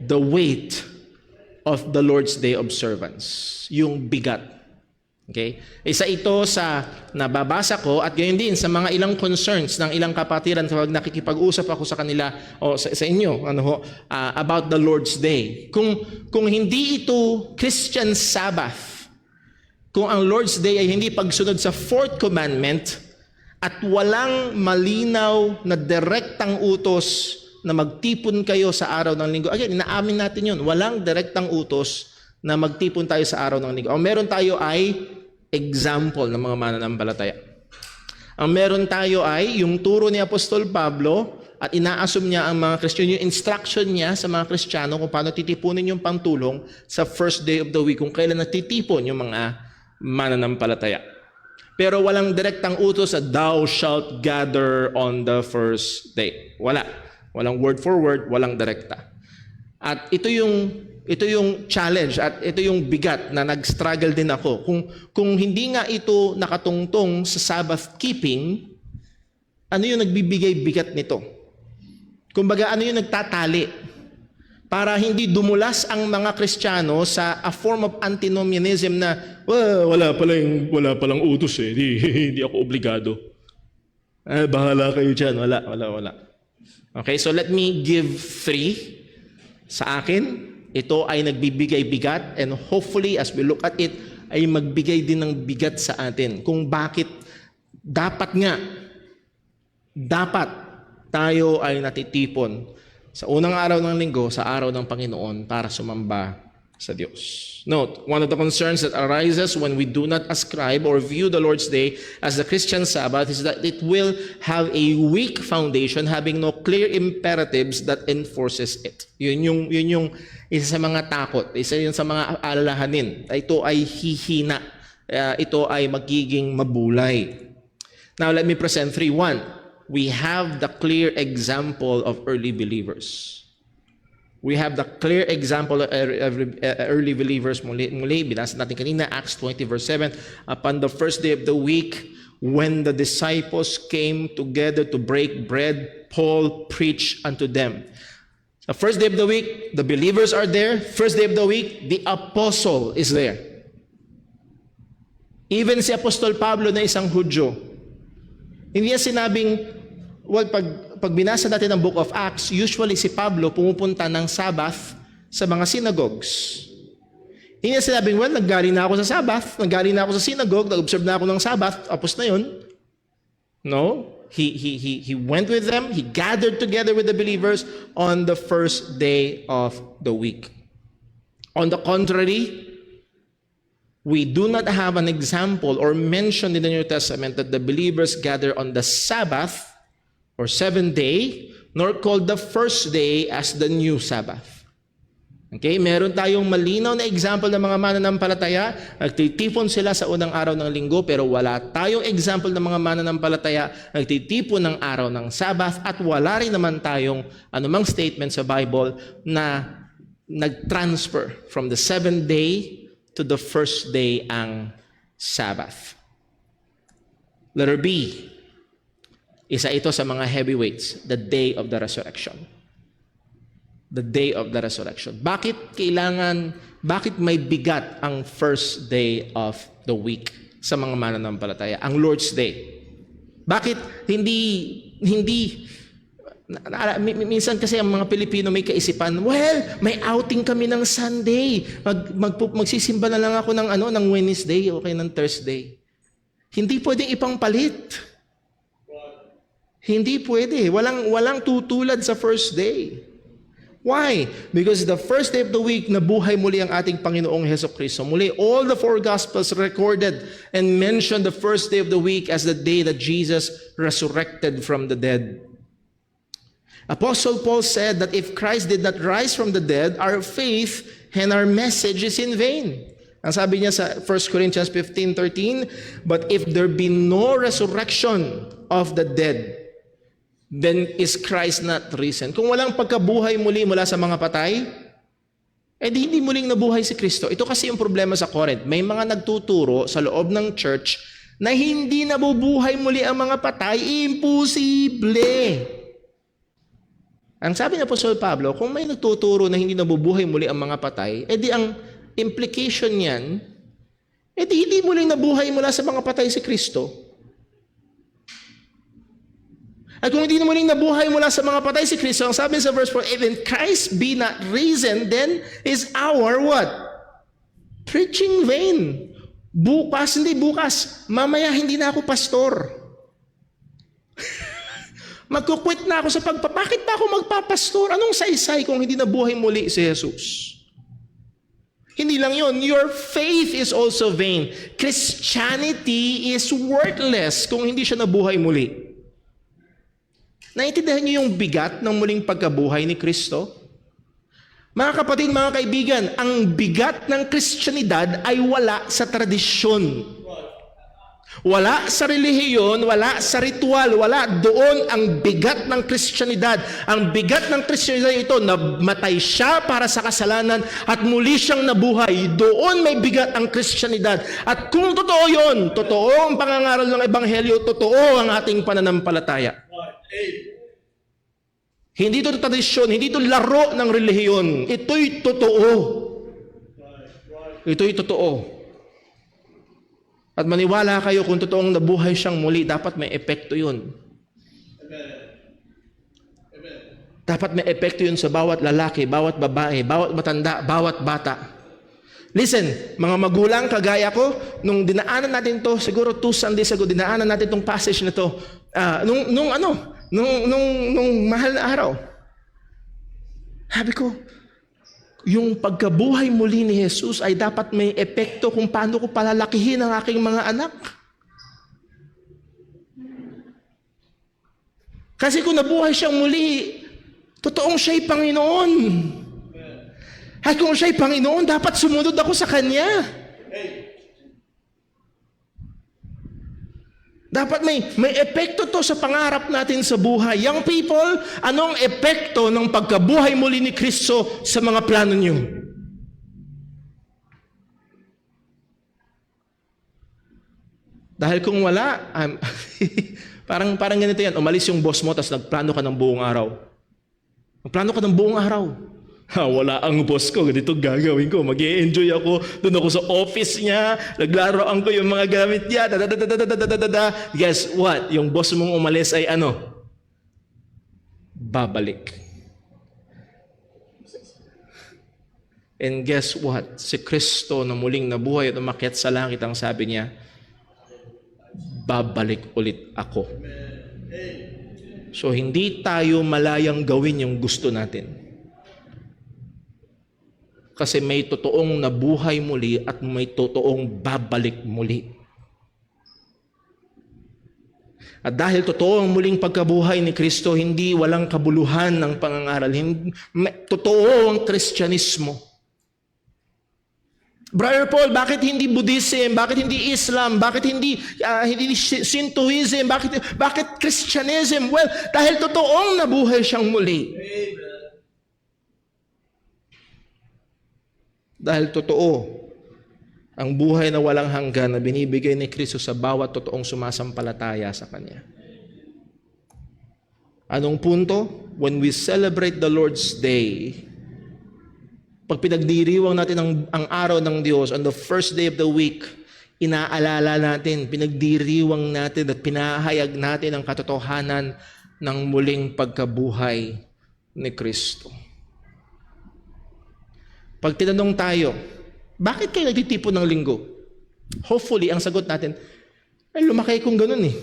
the weight of the Lord's Day observance, yung bigat. Okay? Isa ito sa nababasa ko at gayon din sa mga ilang concerns ng ilang kapatiran pag nakikipag-usap ako sa kanila o sa inyo about the Lord's Day. Kung hindi ito Christian Sabbath, kung ang Lord's Day ay hindi pagsunod sa fourth commandment at walang malinaw na direktang utos na magtipon kayo sa araw ng linggo. Again, inaamin natin yun. Walang direktang utos na magtipon tayo sa araw ng linggo. Ang meron tayo ay example ng mga mananampalataya. Ang meron tayo ay yung turo ni Apostol Pablo at ina-assume niya ang mga Kristiyano, yung instruction niya sa mga Kristiyano kung paano titipunin yung pangtulong sa first day of the week, kung kailan natitipon yung mga mananampalataya. Pero walang direktang utos sa thou shalt gather on the first day. Wala. Walang word for word, walang direkta. At ito yung challenge at ito yung bigat na nag-struggle din ako. Kung hindi nga ito nakatungtong sa Sabbath keeping, ano yung nagbibigay bigat nito? Kumbaga, ano yung nagtatali? Para hindi dumulas ang mga Kristiyano sa a form of antinomianism na, wala palang utos eh, hindi ako obligado. Bahala kayo dyan, wala. Okay, so let me give 3 sa akin. Ito ay nagbibigay bigat and hopefully as we look at it ay magbigay din ng bigat sa atin kung bakit dapat tayo ay natitipon sa unang araw ng linggo, sa araw ng Panginoon para sumamba sa Diyos. Note, one of the concerns that arises when we do not ascribe or view the Lord's Day as the Christian Sabbath is that it will have a weak foundation having no clear imperatives that enforces it. Yun yung isa sa mga takot, isa yun sa mga alalahanin. Ito ay hihina. Ito ay magiging mabulay. Now, let me present 3:1. We have the clear example of early believers. We have the clear example of early believers. Muli, binasa natin kanina, Acts 20 verse 7. Upon the first day of the week, when the disciples came together to break bread, Paul preached unto them. The first day of the week, the believers are there. First day of the week, the apostle is there. Even si Apostol Pablo na isang Hudyo, hindi niya sinabing, pag binasa natin ang Book of Acts, usually si Pablo pumupunta ng Sabbath sa mga synagogues. Hindi niya sinabing, naggaling na ako sa Sabbath, naggaling na ako sa synagogue, nag-observe na ako ng Sabbath, tapos na yun. No. He went with them, he gathered together with the believers on the first day of the week. On the contrary, we do not have an example or mention in the New Testament that the believers gather on the Sabbath or 7th day, nor called the first day as the new Sabbath. Okay, meron tayong malinaw na example ng mga mananampalataya. Nagtitipon sila sa unang araw ng linggo, pero wala tayong example ng mga mananampalataya nagtitipon ng araw ng Sabbath, at wala rin naman tayong anumang statement sa Bible na nag-transfer from the 7th day to the first day ang Sabbath. Letter B. Isa ito sa mga heavyweights, the day of the resurrection. The day of the resurrection. Bakit may bigat ang first day of the week sa mga mananampalataya, ang Lord's Day? Bakit minsan kasi ang mga Pilipino may kaisipan, may outing kami ng Sunday. Magsisimba na lang ako ng Wednesday o kaya ng Thursday. Hindi pwedeng ipangpalit. Hindi pwede. Walang tutulad sa first day. Why? Because the first day of the week, nabuhay muli ang ating Panginoong Hesukristo. Muli, all the four Gospels recorded and mentioned the first day of the week as the day that Jesus resurrected from the dead. Apostle Paul said that if Christ did not rise from the dead, our faith and our message is in vain. Ang sabi niya sa 1 Corinthians 15:13, but if there be no resurrection of the dead, then is Christ not risen? Kung walang pagkabuhay muli mula sa mga patay, di hindi muling nabuhay si Kristo. Ito kasi yung problema sa Corinth. May mga nagtuturo sa loob ng church na hindi nabubuhay muli ang mga patay. Imposible! Ang sabi ni Apostol Pablo, kung may nagtuturo na hindi nabubuhay muli ang mga patay, di ang implication niyan, di hindi muling nabuhay mula sa mga patay si Kristo. At kung hindi na muling nabuhay mula sa mga patay si Kristo, ang sabi sa verse 4, even Christ be not risen, then is our what? Preaching vain. Bukas, mamaya hindi na ako pastor. Magkukwit na ako sa bakit pa ako magpapastor? Anong saysay kung hindi nabuhay muli si Jesus? Hindi lang yun, your faith is also vain. Christianity is worthless kung hindi siya nabuhay muli. Naintindihan niyo yung bigat ng muling pagkabuhay ni Kristo? Mga kapatid, mga kaibigan, ang bigat ng Kristyanidad ay wala sa tradisyon. Wala sa relihiyon, wala sa ritual, wala doon ang bigat ng Kristyanidad. Ang bigat ng Kristyanidad ito, namatay siya para sa kasalanan at muli siyang nabuhay. Doon may bigat ang Kristyanidad. At kung totoo yun, totoo ang pangangaral ng Ebanghelyo, totoo ang ating pananampalataya. Hindi ito tradisyon, hindi ito laro ng relihiyon. Ito'y totoo. Ito'y totoo. At maniwala kayo kung totoong nabuhay siyang muli, dapat may epekto yun. Dapat may epekto yun sa bawat lalaki, bawat babae, bawat matanda, bawat bata. Listen, mga magulang kagaya ko, nung dinaanan natin to, siguro 2 Sundays ago, dinaanan natin tong passage na to, nung mahal na araw. Sabi ko, yung pagkabuhay muli ni Jesus ay dapat may epekto kung paano ko palalakihin ang aking mga anak. Kasi kung nabuhay siyang muli, totoong siya'y Panginoon. At kung siya'y Panginoon, dapat sumunod ako sa Kanya. Dapat may epekto to sa pangarap natin sa buhay. Young people, anong epekto ng pagkabuhay muli ni Kristo sa mga plano niyo? Dahil kung wala, parang ganito yan, umalis yung boss mo, tapos nagplano ka ng buong araw. Nagplano ka ng buong araw. Wala ang boss ko, ganito gagawin ko. Mag-i-enjoy ako, doon ako sa office niya, naglaroan ko yung mga gamit niya, Guess what? Yung boss mong umalis ay ano? Babalik. And guess what? Si Kristo na muling nabuhay at umakyat sa langit, ang sabi niya, babalik ulit ako. So hindi tayo malayang gawin yung gusto natin. Kasi may totoong nabuhay muli at may totoong babalik muli. At dahil totoo ang muling pagkabuhay ni Kristo, hindi walang kabuluhan ng pangangaral. Totoo ang Kristyanismo. Brother Paul, bakit hindi Buddhism? Bakit hindi Islam? Bakit hindi Shintoism? Bakit Christianism? Well, dahil totoong nabuhay siyang muli. Amen. Dahil totoo ang buhay na walang hanggan na binibigay ni Kristo sa bawat totoong sumasampalataya sa Kanya. Anong punto? When we celebrate the Lord's Day, pag pinagdiriwang natin ang araw ng Diyos on the first day of the week, inaalala natin, pinagdiriwang natin at pinahayag natin ang katotohanan ng muling pagkabuhay ni Kristo. Pag tinanong tayo, bakit kayo nagtitipon ng linggo? Hopefully, ang sagot natin, ay lumaki kong ganun eh.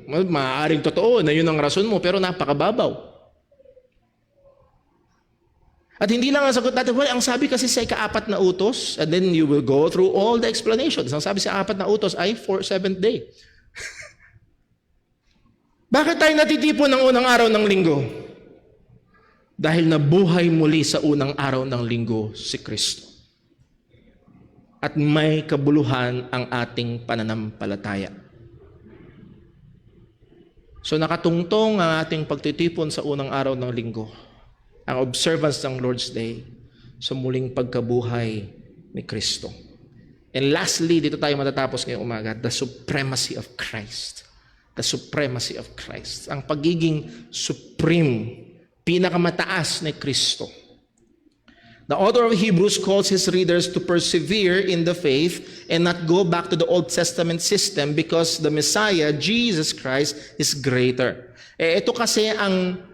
Maaaring totoo na yun ang rason mo, pero napakababaw. At hindi lang ang sagot natin, well, ang sabi kasi sa ika-4 na utos, and then you will go through all the explanations. Ang sabi sa 4 na utos ay for 7th day. Bakit tayo natitipon ng unang araw ng linggo? Dahil nabuhay muli sa unang araw ng linggo si Kristo. At may kabuluhan ang ating pananampalataya. So nakatungtong ang ating pagtitipon sa unang araw ng linggo, ang observance ng Lord's Day, sa muling pagkabuhay ni Kristo. And lastly, dito tayo matatapos ngayong umaga, the supremacy of Christ. The supremacy of Christ. Ang pagiging supreme, pinakamataas ni Kristo. The author of Hebrews calls his readers to persevere in the faith and not go back to the Old Testament system because the Messiah, Jesus Christ, is greater. Ito kasi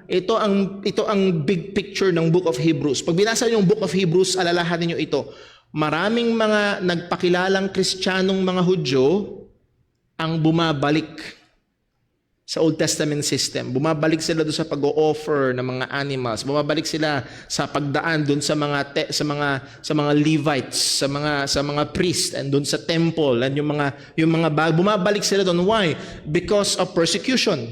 ito ang big picture ng Book of Hebrews. Pag binasa niyo yung Book of Hebrews, alalahanin niyo ito. Maraming mga nagpakilalang Kristiyanong mga Hudyo ang bumabalik sa Old Testament system. Bumabalik sila doon sa pag-o-offer ng mga animals. Bumabalik sila sa pagdaan doon sa mga Levites, sa mga priests, and doon sa temple, and bumabalik sila doon. Why? Because of persecution.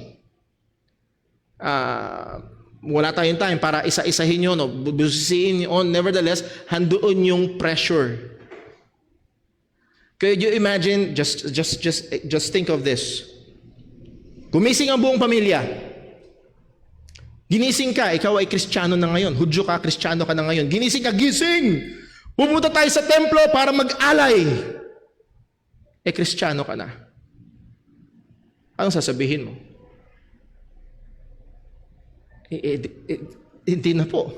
Wala tayong time para isa-isahin yun, no? Busisiin on. Nevertheless, handoon yung pressure. Could you imagine, just think of this. Gumising ang buong pamilya. Ginising ka, ikaw ay Kristiyano na ngayon. Hudyo ka, Kristiyano ka na ngayon. Ginising ka, gising! Pumunta tayo sa templo para mag-alay. Kristiyano ka na. Anong sasabihin mo? Hindi na po.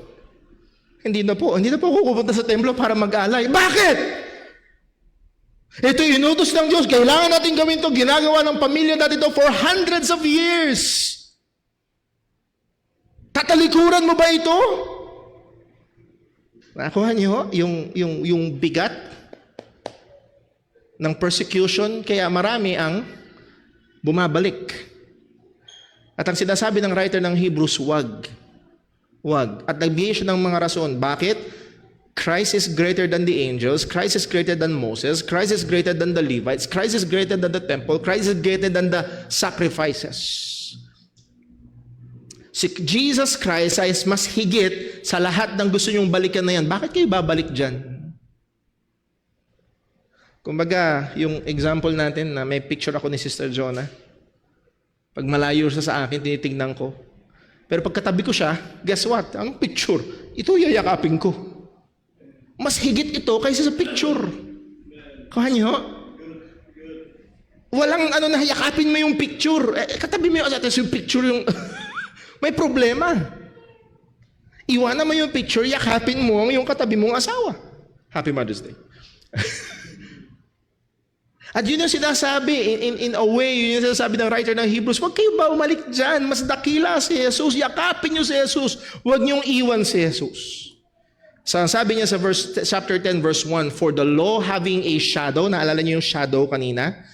Hindi na po ako pupunta sa templo para mag-alay. Bakit? Ito inutos ng Diyos. Kailangan natin gawin ito. Ginagawa ng pamilya natin ito for hundreds of years. Tatalikuran mo ba ito? Nakuha niyo yung bigat ng persecution, kaya marami ang bumabalik. At ang sinasabi ng writer ng Hebrews, wag. At nagbigay siya ng mga rason. Bakit? Christ is greater than the angels. Christ is greater than Moses. Christ is greater than the Levites. Christ is greater than the temple. Christ is greater than the sacrifices. Si Jesus Christ ay mas higit sa lahat ng gusto niyong balikan na yan. Bakit kayo babalik dyan? Kumbaga, yung example natin na may picture ako ni Sister Jonah. Pag malayo siya sa akin, tinitignan ko. Pero pagkatabi ko siya, guess what? Ang picture, ito yayakapin ko. Mas higit ito kaysa sa picture. Kuha niyo? Walang na yakapin mo yung picture. Katabi mo yung picture yung... May problema. Iwanan mo yung picture, yakapin mo yung katabi mong asawa. Happy Mother's Day. At yun yung sinasabi, in a way, yun yung sinasabi ng writer ng Hebrews, huwag kayo ba umalik dyan? Mas dakila si Jesus. Yakapin niyo si Jesus. Huwag niyong iwan si Jesus. So, sabi niya sa chapter 10, verse 1, for the law having a shadow, naalala niyo yung shadow kanina?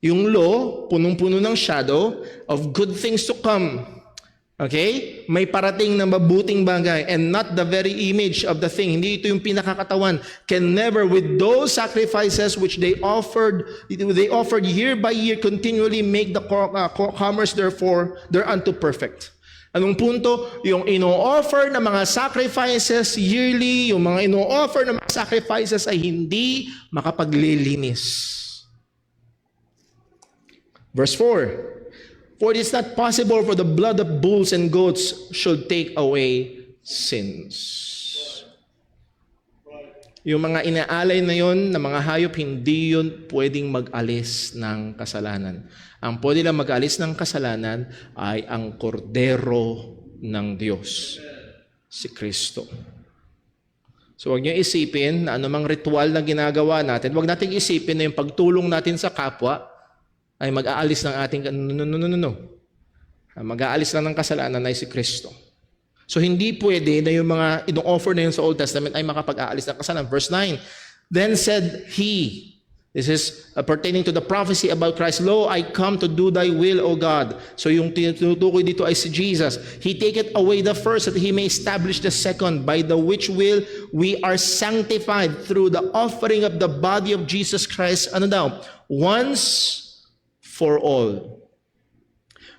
Yung law, punong-puno ng shadow of good things to come. Okay? May parating na mabuting bagay and not the very image of the thing. Hindi ito yung pinakakatawan. Can never with those sacrifices which they offered year by year continually make the commerce therefore thereunto perfect. Anong punto? Yung ino-offer na mga sacrifices yearly, yung mga ino-offer na mga sacrifices ay hindi makapaglilinis. Verse 4, for it is not possible for the blood of bulls and goats should take away sins. Yung mga inaalay na yon na mga hayop, hindi yun pwedeng mag-alis ng kasalanan. Ang pwede lang mag-alis ng kasalanan ay ang kordero ng Diyos, si Kristo. So huwag niyo isipin na anumang ritual na ginagawa natin, huwag nating isipin na yung pagtulong natin sa kapwa ay mag-aalis ng ating... No. Mag-aalis lang ng kasalanan ay si Kristo. So hindi pwede na yung mga ino-offer na yun sa Old Testament ay makapag-aalis ng kasalanan. Verse 9, then said he, This is pertaining to the prophecy about Christ. Lo, I come to do thy will, O God. So yung tinutukoy dito ay si Jesus. He taketh away the first that he may establish the second, by the which will we are sanctified through the offering of the body of Jesus Christ. Ano daw? Once for all.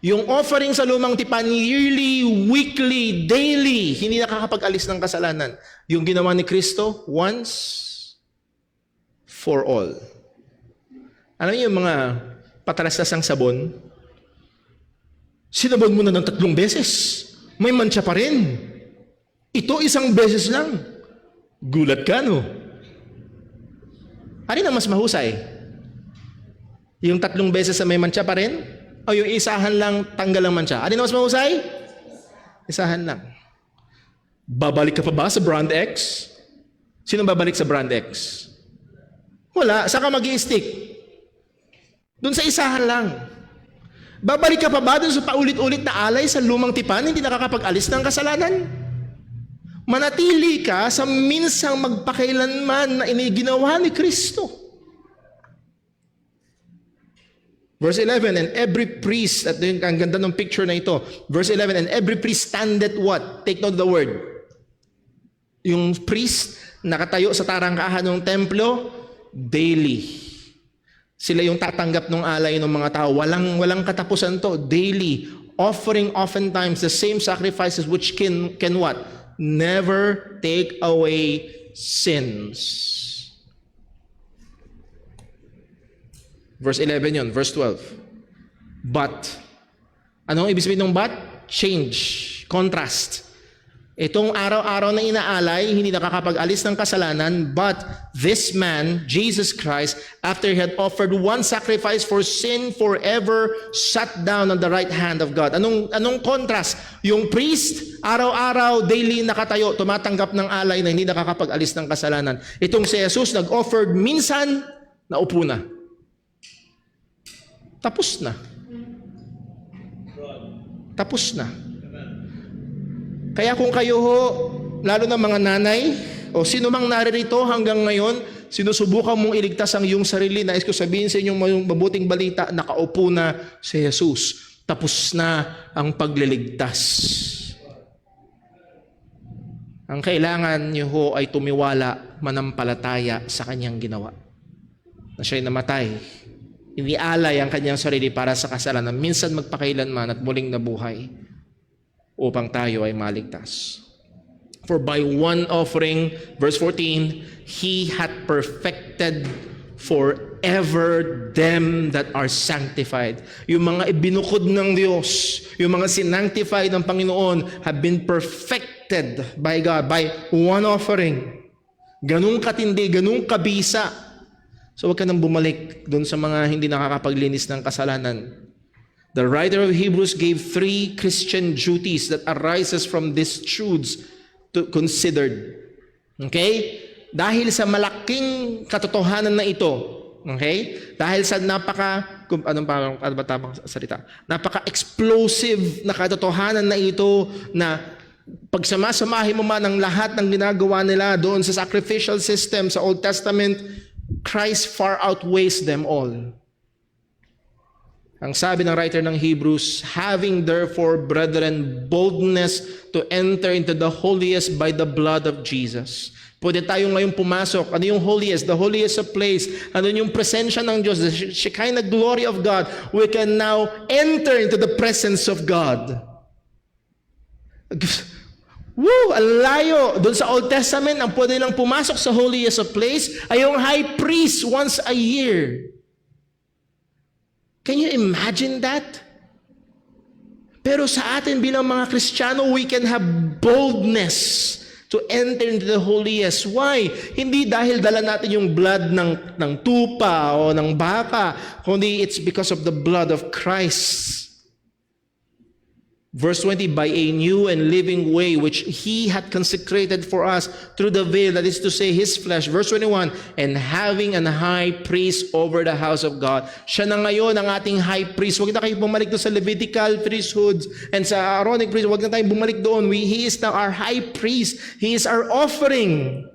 Yung offering sa lumang tipan, yearly, weekly, daily, hindi nakakapag-alis ng kasalanan. Yung ginawa ni Kristo, once for all. Alam niyo yung mga patalastasang sabon? Sinabon mo na ng 3 beses. May mancha pa rin. Ito 1 beses lang. Gulat ka, no? Alin ang mas mahusay? Yung 3 beses na may mancha pa rin? O yung isahan lang tanggal ang mancha? Alin ang mas mahusay? Isahan lang. Babalik ka pa ba sa brand X? Sino babalik sa brand X? Wala. Saan ka mag-i-stick? Doon sa isahan lang. Babalik ka pa ba doon sa paulit-ulit na alay sa lumang tipan, hindi nakakapag-alis ng kasalanan? Manatili ka sa minsang magpakailanman na iniginawa ni Kristo. Verse 11, and every priest, at ang ganda ng picture na ito, verse 11, and every priest standeth what? Take note of the word. Yung priest, nakatayo sa tarangkahan ng templo, daily. Sila yung tatanggap ng alay ng mga tao. Walang katapusan to. Daily. Offering oftentimes the same sacrifices which can what? Never take away sins. Verse 11 yun. Verse 12. But. Anong ibig sabihin ng but? Change. Contrast. Itong araw-araw na inaalay, hindi nakakapag-alis ng kasalanan, but this man, Jesus Christ, after he had offered one sacrifice for sin forever, sat down on the right hand of God. Anong contrast? Yung priest, araw-araw, daily nakatayo, tumatanggap ng alay na hindi nakakapag-alis ng kasalanan. Itong si Jesus, nag-offered minsan, naupo na. Tapos na. Tapos na. Kaya kung kayo ho, lalo na mga nanay, o sino mang naririto hanggang ngayon, sinusubukan mong iligtas ang iyong sarili, nais ko sabihin sa inyong mabuting balita, nakaupo na si Jesus. Tapos na ang pagliligtas. Ang kailangan niyo ho ay tumiwala, manampalataya sa kanyang ginawa. Na siya'y namatay. Inialay ang kanyang sarili para sa kasalanan, minsan magpakailanman at muling nabuhay, upang tayo ay maligtas. For by one offering, verse 14, He hath perfected forever them that are sanctified. Yung mga ibinukod ng Diyos, yung mga sinanctified ng Panginoon have been perfected by God by one offering. Ganun katindi, ganun kabisa. So huwag ka nang bumalik dun sa mga hindi nakakapaglinis ng kasalanan. The writer of Hebrews gave 3 Christian duties that arises from these truths to considered. Okay? Dahil sa malaking katotohanan na ito, okay? Dahil sa napaka-explosive na katotohanan na ito na pagsamasamahin mo man ang lahat ng ginagawa nila doon sa sacrificial system sa Old Testament, Christ far outweighs them all. Ang sabi ng writer ng Hebrews, having therefore, brethren, boldness to enter into the holiest by the blood of Jesus. Pwede tayo ngayon pumasok. Ano yung holiest? The holiest of place. Ano yung presensya ng Diyos? The Shekinah glory of God. We can now enter into the presence of God. Woo! Ang layo. Doon sa Old Testament, ang pwede lang pumasok sa holiest of place ay yung high priest once a year. Can you imagine that? Pero sa atin bilang mga Kristiyano, we can have boldness to enter into the holiest. Why? Hindi dahil dala natin yung blood ng tupa o ng baka, kundi it's because of the blood of Christ. Verse 20, by a new and living way which He had consecrated for us through the veil, that is to say, His flesh. Verse 21, and having an high priest over the house of God. Siya na ngayon ang ating high priest. Huwag na kayo bumalik doon sa Levitical priesthoods and sa Aaronic priest. Huwag na tayong bumalik doon. He is now our high priest. He is our offering.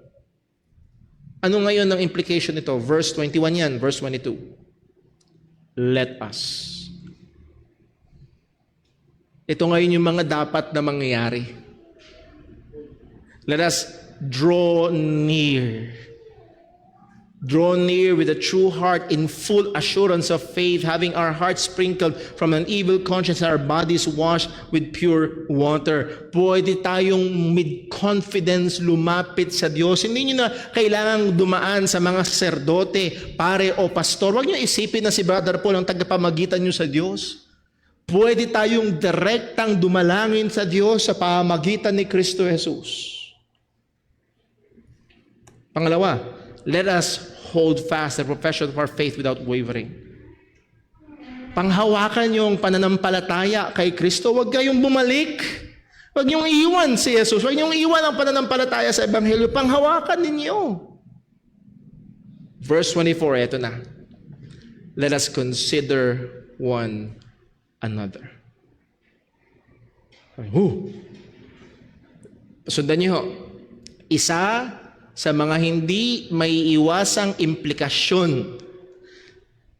Ano ngayon ang implication nito? Verse 21 yan, verse 22. Let us. Ito ngayon yung mga dapat na mangyayari. Let us draw near. Draw near with a true heart in full assurance of faith, having our hearts sprinkled from an evil conscience and our bodies washed with pure water. Pwede tayong with confidence lumapit sa Diyos. Hindi nyo na kailangang dumaan sa mga saserdote, pare o pastor. Huwag nyo isipin na si Brother Paul ang tagapamagitan nyo sa Diyos. Pwede tayong direktang dumalangin sa Diyos sa pamamagitan ni Kristo Jesus. Pangalawa, let us hold fast the profession of our faith without wavering. Panghawakan yung pananampalataya kay Kristo. Huwag kayong bumalik. Huwag niyong iwan si Jesus. Huwag niyong iwan ang pananampalataya sa Ebanghelyo. Panghawakan ninyo. Verse 24, eto na. Let us consider one another. Sundan niyo ho. Isa sa mga hindi may iwasang implikasyon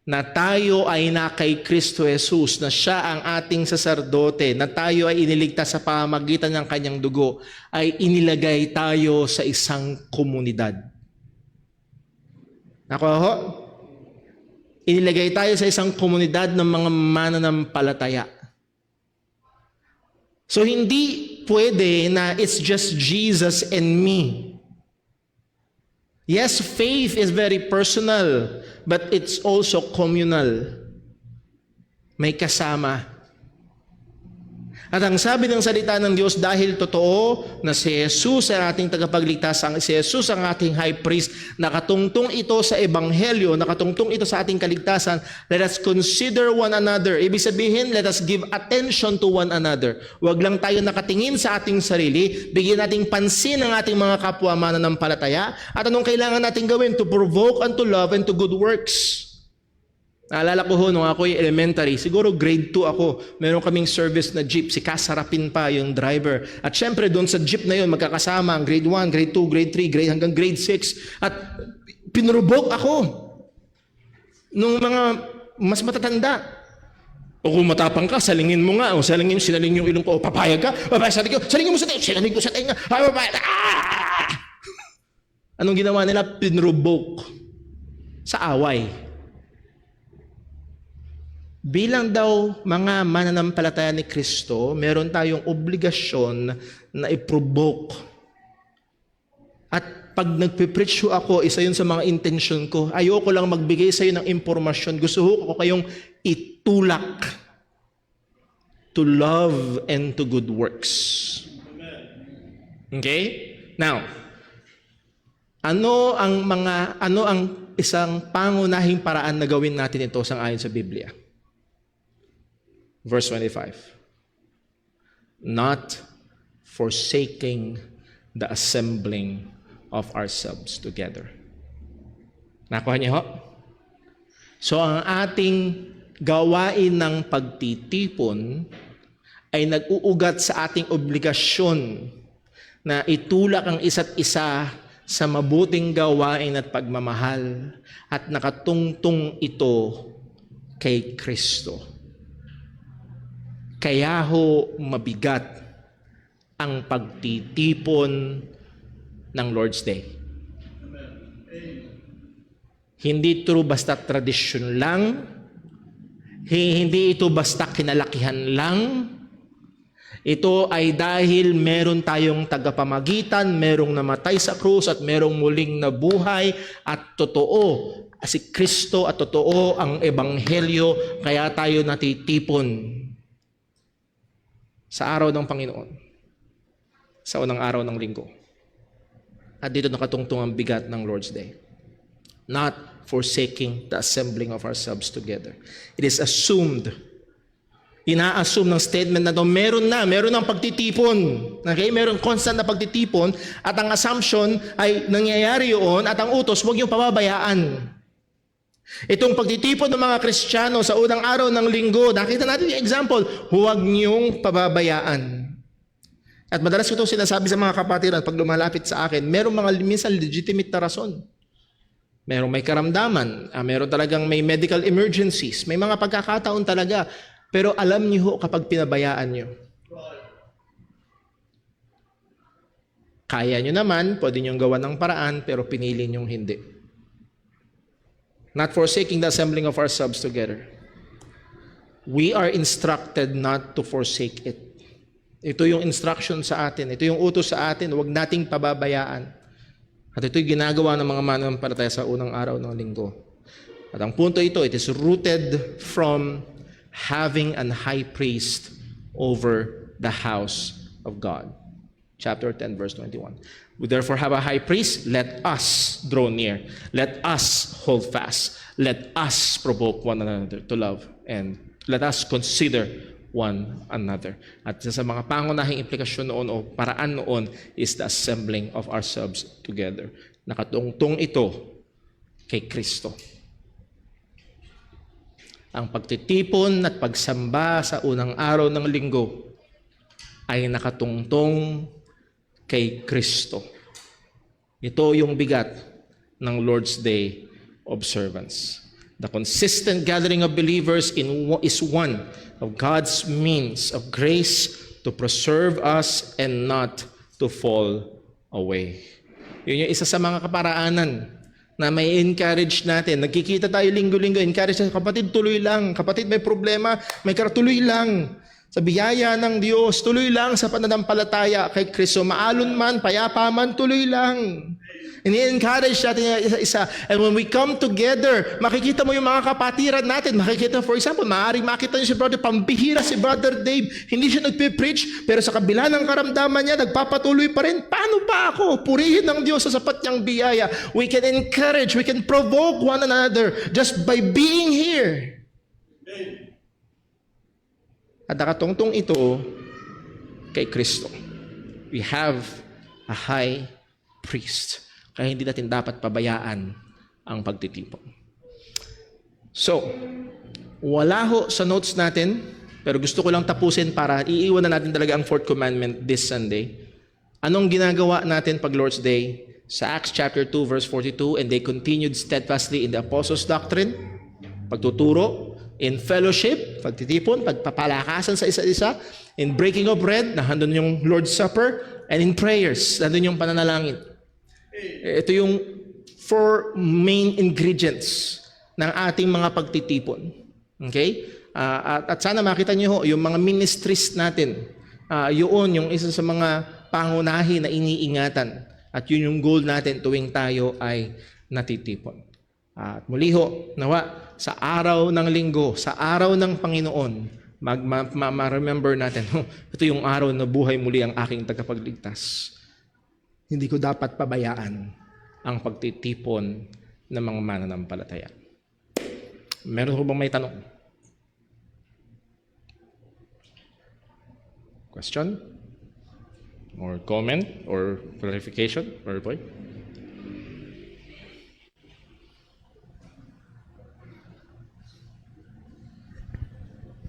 na tayo ay na kay Kristo Jesus, na siya ang ating saserdote, na tayo ay iniligtas sa pamamagitan ng kanyang dugo, ay inilagay tayo sa isang komunidad. Nakuha ho? Inilagay tayo sa isang komunidad ng mga mananampalataya. So hindi pwede na it's just Jesus and me. Yes, faith is very personal, but it's also communal. May kasama. At ang sabi ng salita ng Diyos, dahil totoo na si Jesus ang ating tagapagligtas, si Jesus ang ating high priest, nakatungtong ito sa Ebanghelyo, nakatungtong ito sa ating kaligtasan, let us consider one another. Ibig sabihin, let us give attention to one another. Huwag lang tayo nakatingin sa ating sarili, bigyan nating pansin ang ating mga kapwa mananampalataya, at anong kailangan natin gawin? To provoke and to love and to good works. Naalala ko ho, nung ako'y elementary, siguro grade 2 ako, meron kaming service na jeep, si Kasarapin pa yung driver. At syempre doon sa jeep na yun, magkakasama ang grade 1, grade 2, grade 3, hanggang grade 6. At pinrovoke ako nung mga mas matatanda. O kung matapang ka, salingin mo nga. O sinaling yung ilong ko. O papayag ka? Salingin mo sa tayo. Salingin ko sa tayo nga. Anong ginawa nila? Pinrovoke sa away. Bilang daw mga mananampalataya ni Kristo, meron tayong obligasyon na i-provoke. At pag nagpipreach ako, isa yun sa mga intention ko. Ayoko lang magbigay sa iyo ng impormasyon. Gusto ko kayong itulak to love and to good works. Okay? Now, ano ang isang pangunahing paraan na gawin natin ito sang-ayon sa Biblia? Verse 25. Not forsaking the assembling of ourselves together. Nakuha niyo ho? So ang ating gawain ng pagtitipon ay nag-uugat sa ating obligasyon na itulak ang isa't isa sa mabuting gawain at pagmamahal, at nakatungtong ito kay Kristo. Kaya ho mabigat ang pagtitipon ng Lord's Day. Hindi ito basta tradisyon lang, hindi ito basta kinalakihan lang. Ito ay dahil meron tayong tagapamagitan, merong namatay sa krus at merong muling nabuhay, at totoo si Kristo at totoo ang Ebanghelyo, kaya tayo natitipon sa araw ng Panginoon, sa unang araw ng linggo. At dito nakatungtong ang bigat ng Lord's Day. Not forsaking the assembling of ourselves together. It is assumed, ina-assume ng statement na ito, meron ng pagtitipon. Okay? Meron constant na pagtitipon, at ang assumption ay nangyayari yun, at ang utos, huwag yung pababayaan. Itong pagtitipon ng mga Kristiyano sa unang araw ng linggo, nakita natin yung example, huwag niyong pababayaan. At madalas ko ito sinasabi sa mga kapatiran pag lumalapit sa akin, merong mga minsan legitimate na rason Merong may karamdaman, meron talagang may medical emergencies, may mga pagkakataon talaga. Pero alam niyo ho kapag pinabayaan niyo. Kaya niyo naman, pwede niyong gawa ng paraan, pero pinili niyong hindi. Not forsaking the assembling of ourselves together. We are instructed not to forsake it. Ito yung instruction sa atin. Ito yung utos sa atin. Huwag nating pababayaan. At ito'y ginagawa ng mga mananampalataya sa unang araw ng linggo. At ang punto ito, it is rooted from having an high priest over the house of God. Chapter 10, verse 21. We therefore have a high priest. Let us draw near. Let us hold fast. Let us provoke one another to love. And let us consider one another. At isa sa mga pangunahing implikasyon noon o paraan noon is the assembling of ourselves together. Nakatungtong ito kay Kristo. Ang pagtitipon at pagsamba sa unang araw ng linggo ay nakatungtong kay Kristo. Ito yung bigat ng Lord's Day observance. The consistent gathering of believers is one of God's means of grace to preserve us and not to fall away. Yun yung isa sa mga kaparaanan na may encourage natin. Nagkikita tayo linggo-linggo, encourage natin, kapatid, tuloy lang. Kapatid, may problema, may tuloy lang. Sa biyaya ng Diyos, tuloy lang sa pananampalataya kay Kristo. Maalon man, payapa man, tuloy lang. Ini-encourage natin yung isa-isa. And when we come together, makikita mo yung mga kapatiran natin. Makikita, for example, maaaring makita niyo si Brother, pambihira si Brother Dave. Hindi siya nagpe-preach, pero sa kabila ng karamdaman niya, nagpapatuloy pa rin. Paano ba ako? Purihin ng Diyos sa sapat niyang biyaya. We can encourage, we can provoke one another just by being here. At nakatungtong ito kay Kristo. We have a high priest. Kaya hindi natin dapat pabayaan ang pagtitipon. So, wala ho sa notes natin, pero gusto ko lang tapusin para iiwan na natin talaga ang fourth commandment this Sunday. Anong ginagawa natin pag Lord's Day? Sa Acts chapter 2 verse 42, and they continued steadfastly in the apostles' doctrine, pagtuturo, in fellowship, pagtitipon, pagpapalakasan sa isa-isa, in breaking of bread, nandun yung Lord's Supper, and in prayers, nandun yung pananalangin. Ito yung four main ingredients ng ating mga pagtitipon. Okay? At sana makita niyo ho, yung mga ministries natin, yun yung isa sa mga pangunahin na iniingatan. At yun yung goal natin tuwing tayo ay natitipon. At muli ho, nawa, sa araw ng linggo, sa araw ng Panginoon, ma-remember natin, ito yung araw na buhay muli ang aking tagapagligtas. Hindi ko dapat pabayaan ang pagtitipon ng mga mananampalataya. Meron ko bang may tanong? Question? Or comment? Or clarification? Or point?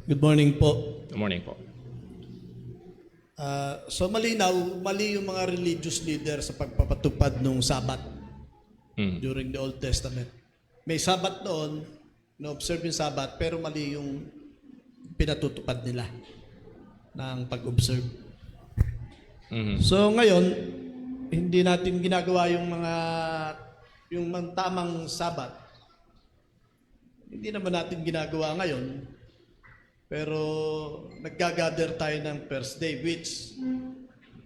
Good morning po. Good morning po. So mali yung mga religious leader sa pagpapatupad ng Sabat during the Old Testament. May Sabat noon, na-observe yung Sabat, pero mali yung pinatutupad nila ng pag-observe. So ngayon, hindi natin ginagawa yung tamang Sabat. Hindi naman natin ginagawa ngayon. Pero naggagather tayo ng first day, which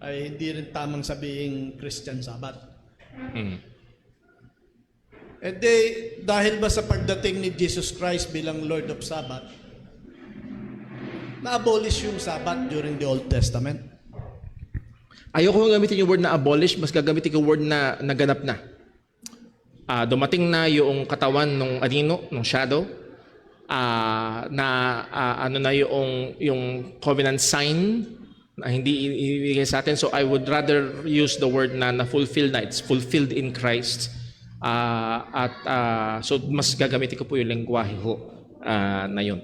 ay hindi rin tamang sabihin Christian Sabbath. And dahil ba sa pagdating ni Jesus Christ bilang Lord of Sabbath, na-abolish yung Sabbath during the Old Testament? Ayoko gamitin yung word na abolish, mas gagamitin ko word na naganap na. Dumating na yung katawan ng nung shadow, na yung covenant sign na hindi ibigay sa atin. So I would rather use the word na fulfilled na. It's fulfilled in Christ. So mas gagamitin ko po yung lengguwahe ho na yun.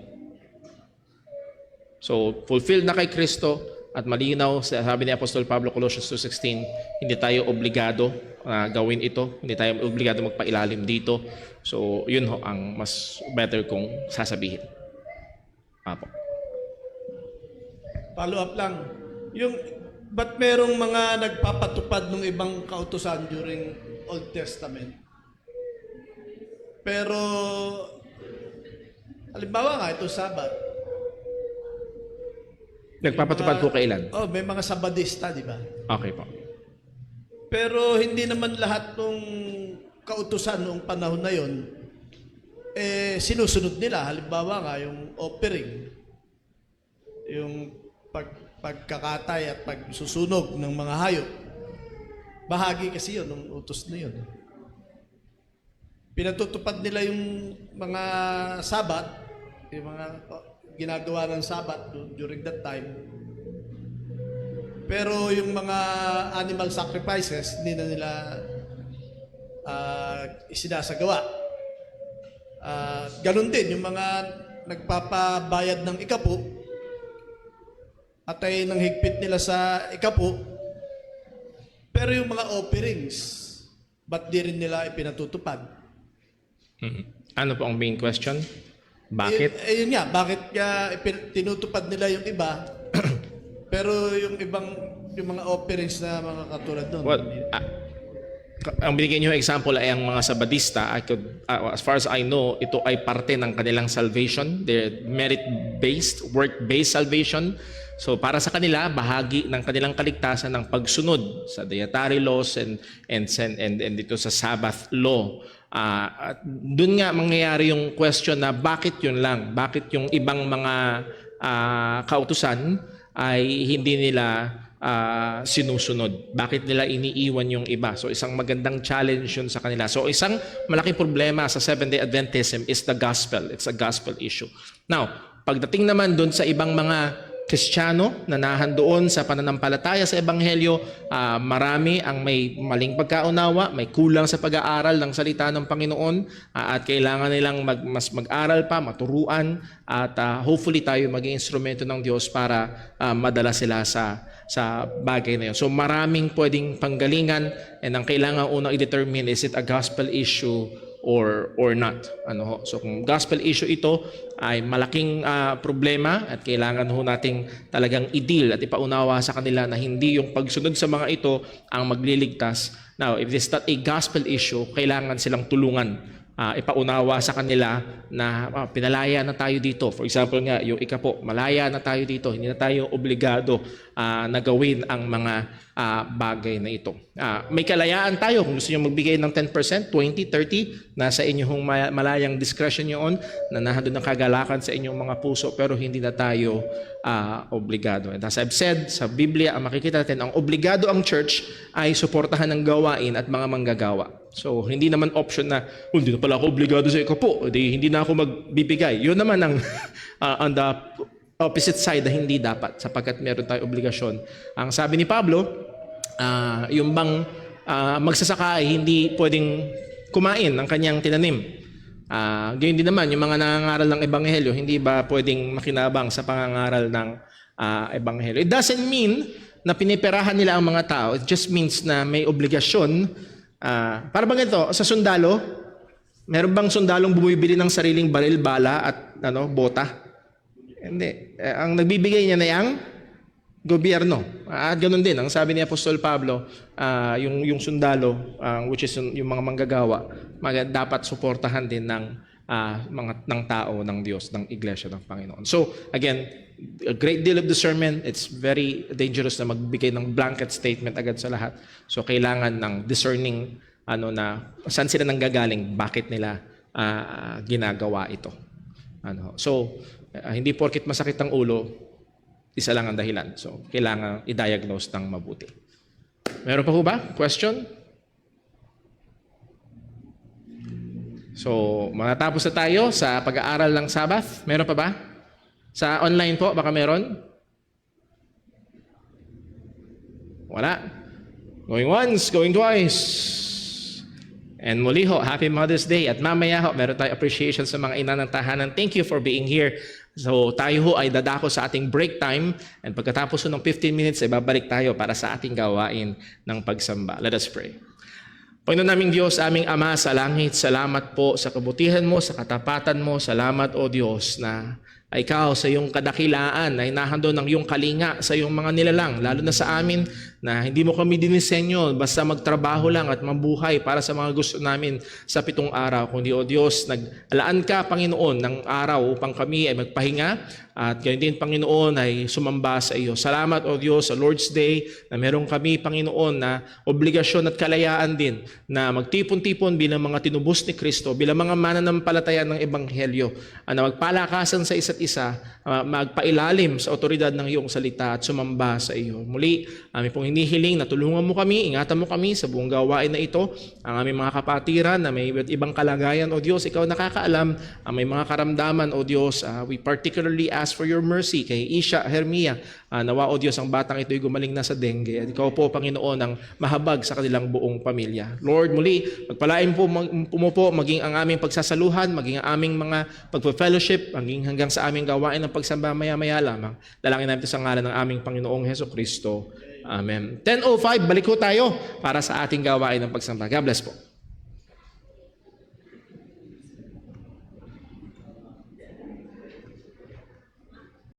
So fulfilled na kay Kristo at malinaw, sabi ni Apostol Pablo, Colossians 2:16, hindi tayo obligado gawin ito. Hindi tayo obligado magpailalim dito. So, yun ho ang mas better kung sasabihin. Apo. Follow up lang. Ba't merong mga nagpapatupad ng ibang kautusan during Old Testament? Pero, halimbawa nga, ito Sabat. Nagpapatupad po kailan? May mga Sabadista, di ba? Okay po. Pero hindi naman lahat ng kautusan noong panahon na yon sinusunod nila. Halimbawa nga, yung offering, yung pagkakatay at pagsusunog ng mga hayop. Bahagi kasi yun ng utos na yun. Pinatutupad nila yung mga Sabat, yung mga ginagawa ng Sabat during that time. Pero yung mga animal sacrifices, hindi na nila isinasagawa. Ganun din, yung mga nagpapabayad ng ikapo, at ay nang higpit nila sa ikapo, pero yung mga offerings, ba't di rin nila ipinatutupad? Ano po ang main question? Bakit? Yun nga, bakit tinutupad nila yung iba, pero yung mga offerings na mga katulad doon? Well, ang binigyan niyo example ay ang mga Sabadista. As far as I know, ito ay parte ng kanilang salvation. They're merit-based, work-based salvation. So para sa kanila, bahagi ng kanilang kaligtasan ng pagsunod sa dietary laws and dito sa Sabbath law. Doon nga mangyayari yung question na bakit yun lang? Bakit yung ibang mga kautusan ay hindi nila sinusunod? Bakit nila iniiwan yung iba? So isang magandang challenge yun sa kanila. So isang malaking problema sa Seventh-day Adventism is the gospel. It's a gospel issue. Now, pagdating naman doon sa ibang mga Kristiyano na nahandoon sa pananampalataya sa Ebanghelyo, marami ang may maling pagkaunawa, may kulang sa pag-aaral ng salita ng Panginoon, at kailangan nilang mas mag-aral pa, maturuan, at hopefully tayo maging instrumento ng Diyos para madala sila sa bagay na yun. So maraming pwedeng panggalingan, and ang kailangan unang i-determine, is it a gospel issue or not? So kung gospel issue ito ay malaking problema, at kailangan ho nating talagang i-deal at ipaunawa sa kanila na hindi yung pagsunod sa mga ito ang magliligtas. Now, if it's not a gospel issue, kailangan silang tulungan. Ipaunawa sa kanila na pinalaya na tayo dito. For example nga, yung ikapo, malaya na tayo dito. Hindi na tayo obligado na gawin ang mga bagay na ito. May kalayaan tayo kung gusto nyo magbigay ng 10%, 20, 30, nasa inyong malayang discretion yun, na nandun ang kagalakan sa inyong mga puso, pero hindi na tayo obligado. And as I've said, sa Biblia, ang makikita natin, ang obligado ang church ay suportahan ng gawain at mga manggagawa. So, hindi naman option na, hindi na pala ako obligado sa ikapo, hindi na ako magbibigay. Yun naman ang on the opposite side na hindi dapat, sapagkat meron tayong obligasyon. Ang sabi ni Pablo, yung bang magsasaka ay hindi pwedeng kumain ng kanyang tinanim. Ganyan din naman, yung mga nangangaral ng Ebanghelyo, hindi ba pwedeng makinabang sa pangangaral ng Ebanghelyo? It doesn't mean na piniperahan nila ang mga tao. It just means na may obligasyon. Para bang ito, sa sundalo, meron bang sundalong bumibili ng sariling baril, bala at bota? Hindi. Ang nagbibigay niya na yung gobyerno. At ganoon din, ang sabi ni Apostol Pablo, yung sundalo, which is yung mga manggagawa, dapat suportahan din ng tao ng Diyos, ng Iglesia ng Panginoon. So, again, a great deal of discernment. It's very dangerous na magbigay ng blanket statement agad sa lahat. So, kailangan ng discerning na saan sila nanggagaling, bakit nila ginagawa ito. So, hindi porkit masakit ang ulo, isa lang ang dahilan. So, kailangan i-diagnose ng mabuti. Meron pa po ba? Question? So, matapos na tayo sa pag-aaral ng Sabbath. Meron pa ba? Sa online po, baka meron? Wala. Going once, going twice. And muli ho, Happy Mother's Day. At mamaya ho, meron tayong appreciation sa mga ina ng tahanan. Thank you for being here. So tayo ho ay dadako sa ating break time. And pagkatapos ho ng 15 minutes, ay babalik tayo para sa ating gawain ng pagsamba. Let us pray. Panginoon naming Diyos, aming Ama sa langit, salamat po sa kabutihan mo, sa katapatan mo. Salamat, O Diyos, na ikaw sa iyong kadakilaan ay nahando ng iyong kalinga sa iyong mga nilalang, lalo na sa amin na hindi mo kami dinisenyo basta magtrabaho lang at mabuhay para sa mga gusto namin sa 7 araw. Kundi, O Diyos, nag-alaan ka, Panginoon, ng araw upang kami ay magpahinga at ganyan din, Panginoon, ay sumamba sa iyo. Salamat, O Diyos, sa Lord's Day na meron kami, Panginoon, na obligasyon at kalayaan din na magtipon-tipon bilang mga tinubos ni Kristo, bilang mga mananampalataya ng Ebanghelyo, na magpalakasan sa isa't isa, magpailalim sa otoridad ng iyong salita at sumamba sa iyo. Muli, aming pong hinihiling na tulungan mo kami, ingatan mo kami sa buong gawain na ito, ang aming mga kapatiran na may ibang kalagayan, O Diyos, ikaw nakakaalam, ang may mga karamdaman, O Diyos, we particularly ask for your mercy kay Isha Hermia. Nawa, O Diyos, ang batang ito'y gumaling na sa dengue. At ikaw po, Panginoon, ang mahabag sa kanilang buong pamilya. Lord, muli, magpalain po maging ang aming pagsasaluhan, maging ang aming mga pagpa-fellowship, maging hanggang sa aming gawain ng pagsamba maya-maya lamang. Dalangin namin ito sa ngalan ng aming Panginoong Hesukristo. Amen. 10:05, balik ko tayo para sa ating gawain ng pagsamba. God bless po.